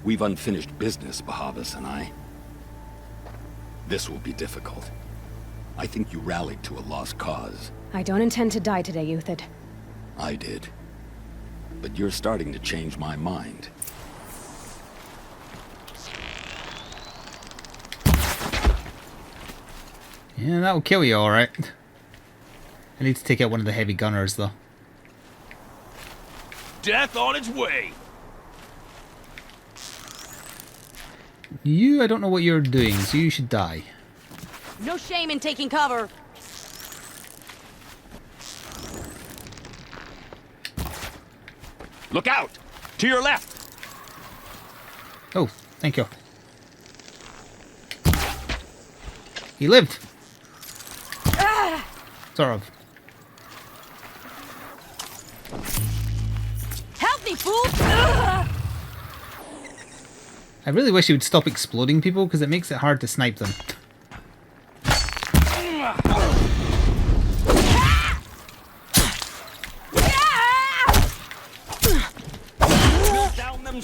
We've unfinished business, Bahavas and I. This will be difficult. I think you rallied to a lost cause. I don't intend to die today, Euthyd. I did. But you're starting to change my mind. Yeah, that'll kill you, alright. I need to take out one of the heavy gunners, though. Death on its way. You, I don't know what you're doing, so you should die. No shame in taking cover. Look out! To your left! Oh, thank you. He lived! Sort of. Help me, fool! I really wish he would stop exploding people, because it makes it hard to snipe them. Down them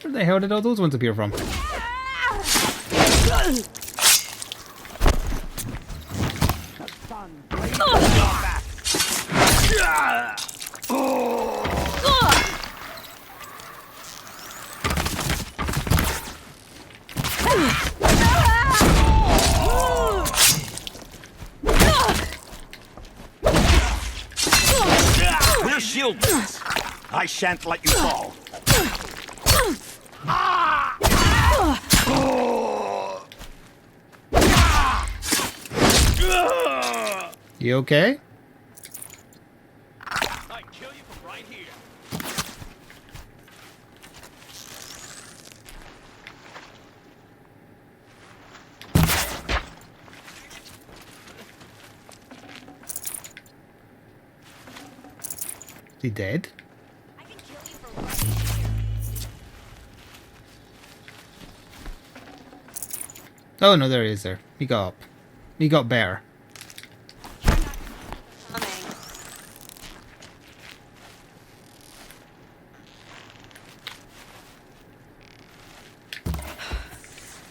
Where the hell did all those ones appear from? shield this. I shan't let you fall. You okay? I kill you from right here. Is he dead? Oh no, there he is there. He got up. He got better.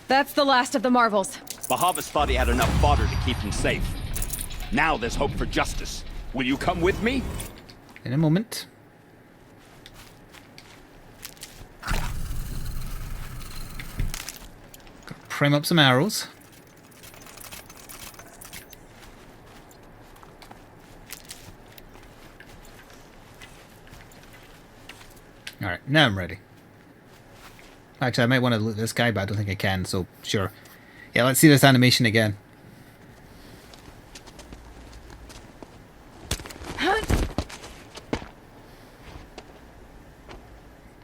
That's the last of the marvels. Bahavas thought he had enough fodder to keep him safe. Now there's hope for justice. Will you come with me? In a moment. Gotta prime up some arrows. Alright, now I'm ready. Actually, I might want to loot this guy, but I don't think I can, so sure. Yeah, let's see this animation again.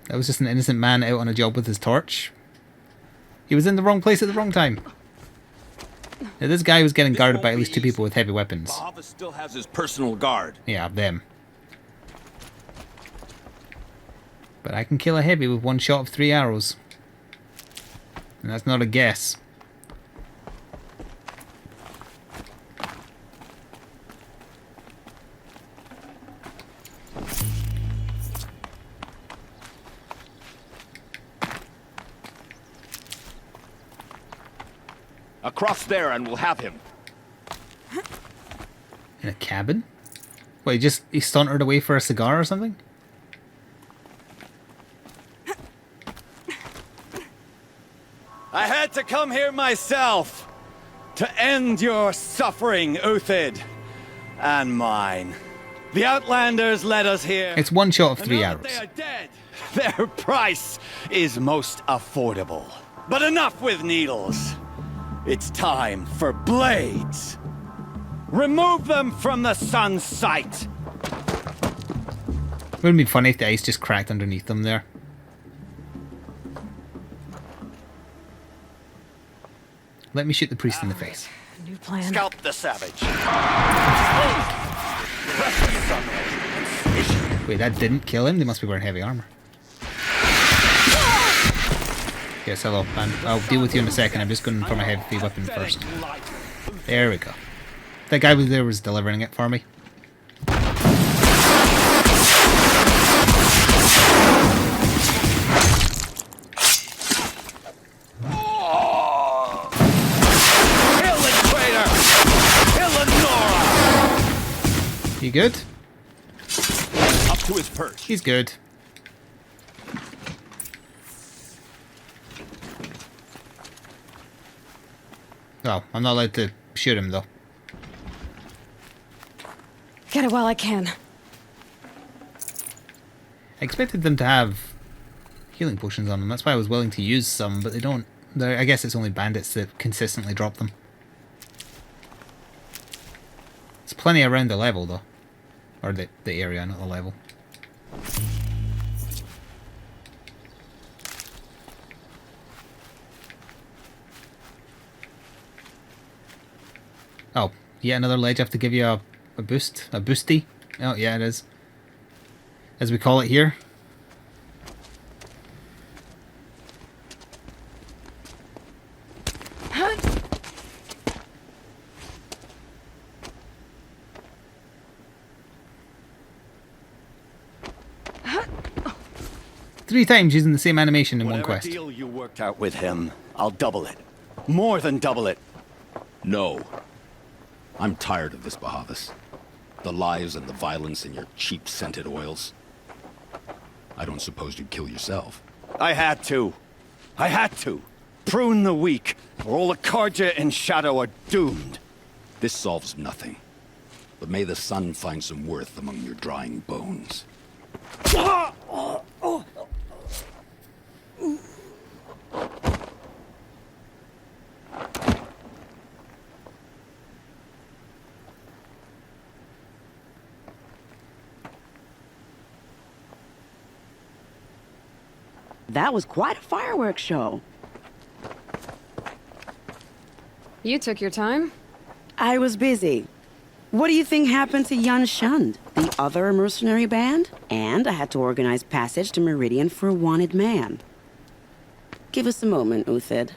That was just an innocent man out on a job with his torch. He was in the wrong place at the wrong time. Now, this guy was getting guarded by at least 2 people with heavy weapons. Bahava still has his personal guard. Yeah, them. But I can kill a heavy with 1 shot of 3 arrows. And that's not a guess. Across there and we'll have him. In a cabin? Wait, he sauntered away for a cigar or something? I had to come here myself to end your suffering, Uthid, and mine. The Outlanders led us here. It's 1 shot of 3 Now arrows. that they are dead, their price is most affordable. But enough with needles. It's time for blades. Remove them from the sun's sight. Wouldn't it be funny if the ice just cracked underneath them there? Let me shoot the priest in the face. New plan. Scalp the savage. Wait, that didn't kill him? They must be wearing heavy armor. Yes, hello. I'll deal with you in a second. I'm just going for my heavy weapon first. There we go. That guy was there was delivering it for me. You good? Up to his perch. He's good. Oh, I'm not allowed to shoot him though. Get it while I can. I expected them to have healing potions on them. That's why I was willing to use some, but they don't. I guess it's only bandits that consistently drop them. There's plenty around the level though. Or the area, not the level. Oh, yeah, another ledge. I have to give you a boost? A boosty? Oh, yeah, it is. As we call it here. Three times using the same animation in one quest. Whatever deal you worked out with him, I'll double it. More than double it. No. I'm tired of this, Bahavas. The lies and the violence and your cheap scented oils. I don't suppose you'd kill yourself. I had to. I had to. Prune the weak, or all the Karja in Shadow are doomed. This solves nothing. But may the sun find some worth among your drying bones. That was quite a fireworks show. You took your time. I was busy. What do you think happened to Yun Shund, the other mercenary band? And I had to organize passage to Meridian for a wanted man. Give us a moment, Uthid.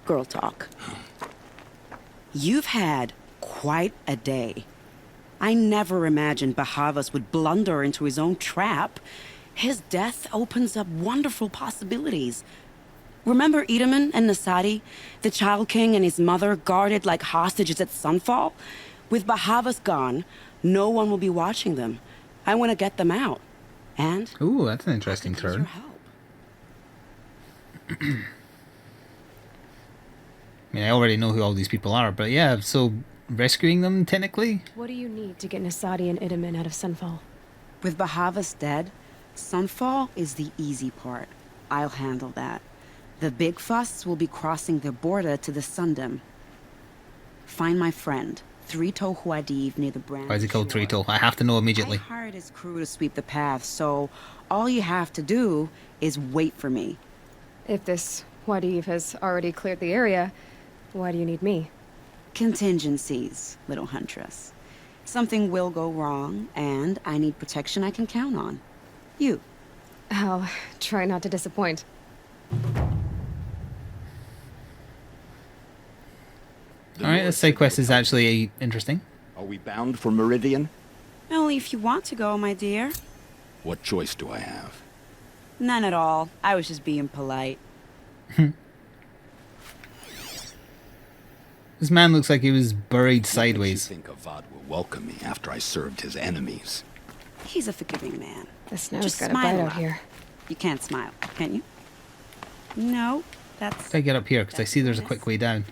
Girl talk. You've had quite a day. I never imagined Bahavas would blunder into his own trap. His death opens up wonderful possibilities. Remember Edaman and Nasadi? The Child King and his mother guarded like hostages at Sunfall? With Bahavas gone, no one will be watching them. I want to get them out. And... Ooh, that's an interesting turn. I mean, I already know who all these people are, but yeah, so rescuing them, technically? What do you need to get Nasadi and Idaman out of Sunfall? With Bahavas dead, Sunfall is the easy part. I'll handle that. The big fuss will be crossing the border to the Sundom. Find my friend, Traitor Huadiv, near the brand. Why is he called Traitor? I have to know immediately. I hired his crew to sweep the path, so all you have to do is wait for me. If this Huadiv has already cleared the area, why do you need me? Contingencies, little huntress. Something will go wrong, and I need protection I can count on. You. I'll try not to disappoint. Alright, this side quest is actually interesting. Are we bound for Meridian? Only if you want to go, my dear. What choice do I have? None at all. I was just being polite. This man looks like he was buried sideways. You think Avad will welcome me after I served his enemies? He's a forgiving man. The snow's Just got a smile bite out up. here. You can't smile, can you? No, that's... I get up here because I see there's a quick way down.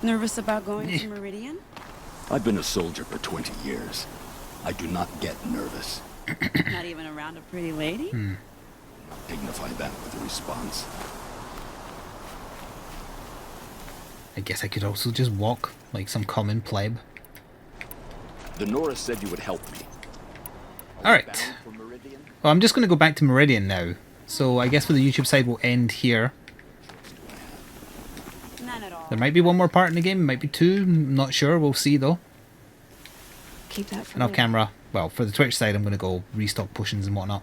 Nervous about going to Meridian? I've been a soldier for 20 years. I do not get nervous. Not even around a pretty lady? Dignify that with a response. I guess I could also just walk like some common pleb. The Nora said you would help me. Alright. Well, I'm just going to go back to Meridian now. So I guess for the YouTube side we'll end here. There might be one more part in the game, might be two, not sure, we'll see though. Keep that for And off later. camera, well, for the Twitch side I'm going to go restock potions and whatnot.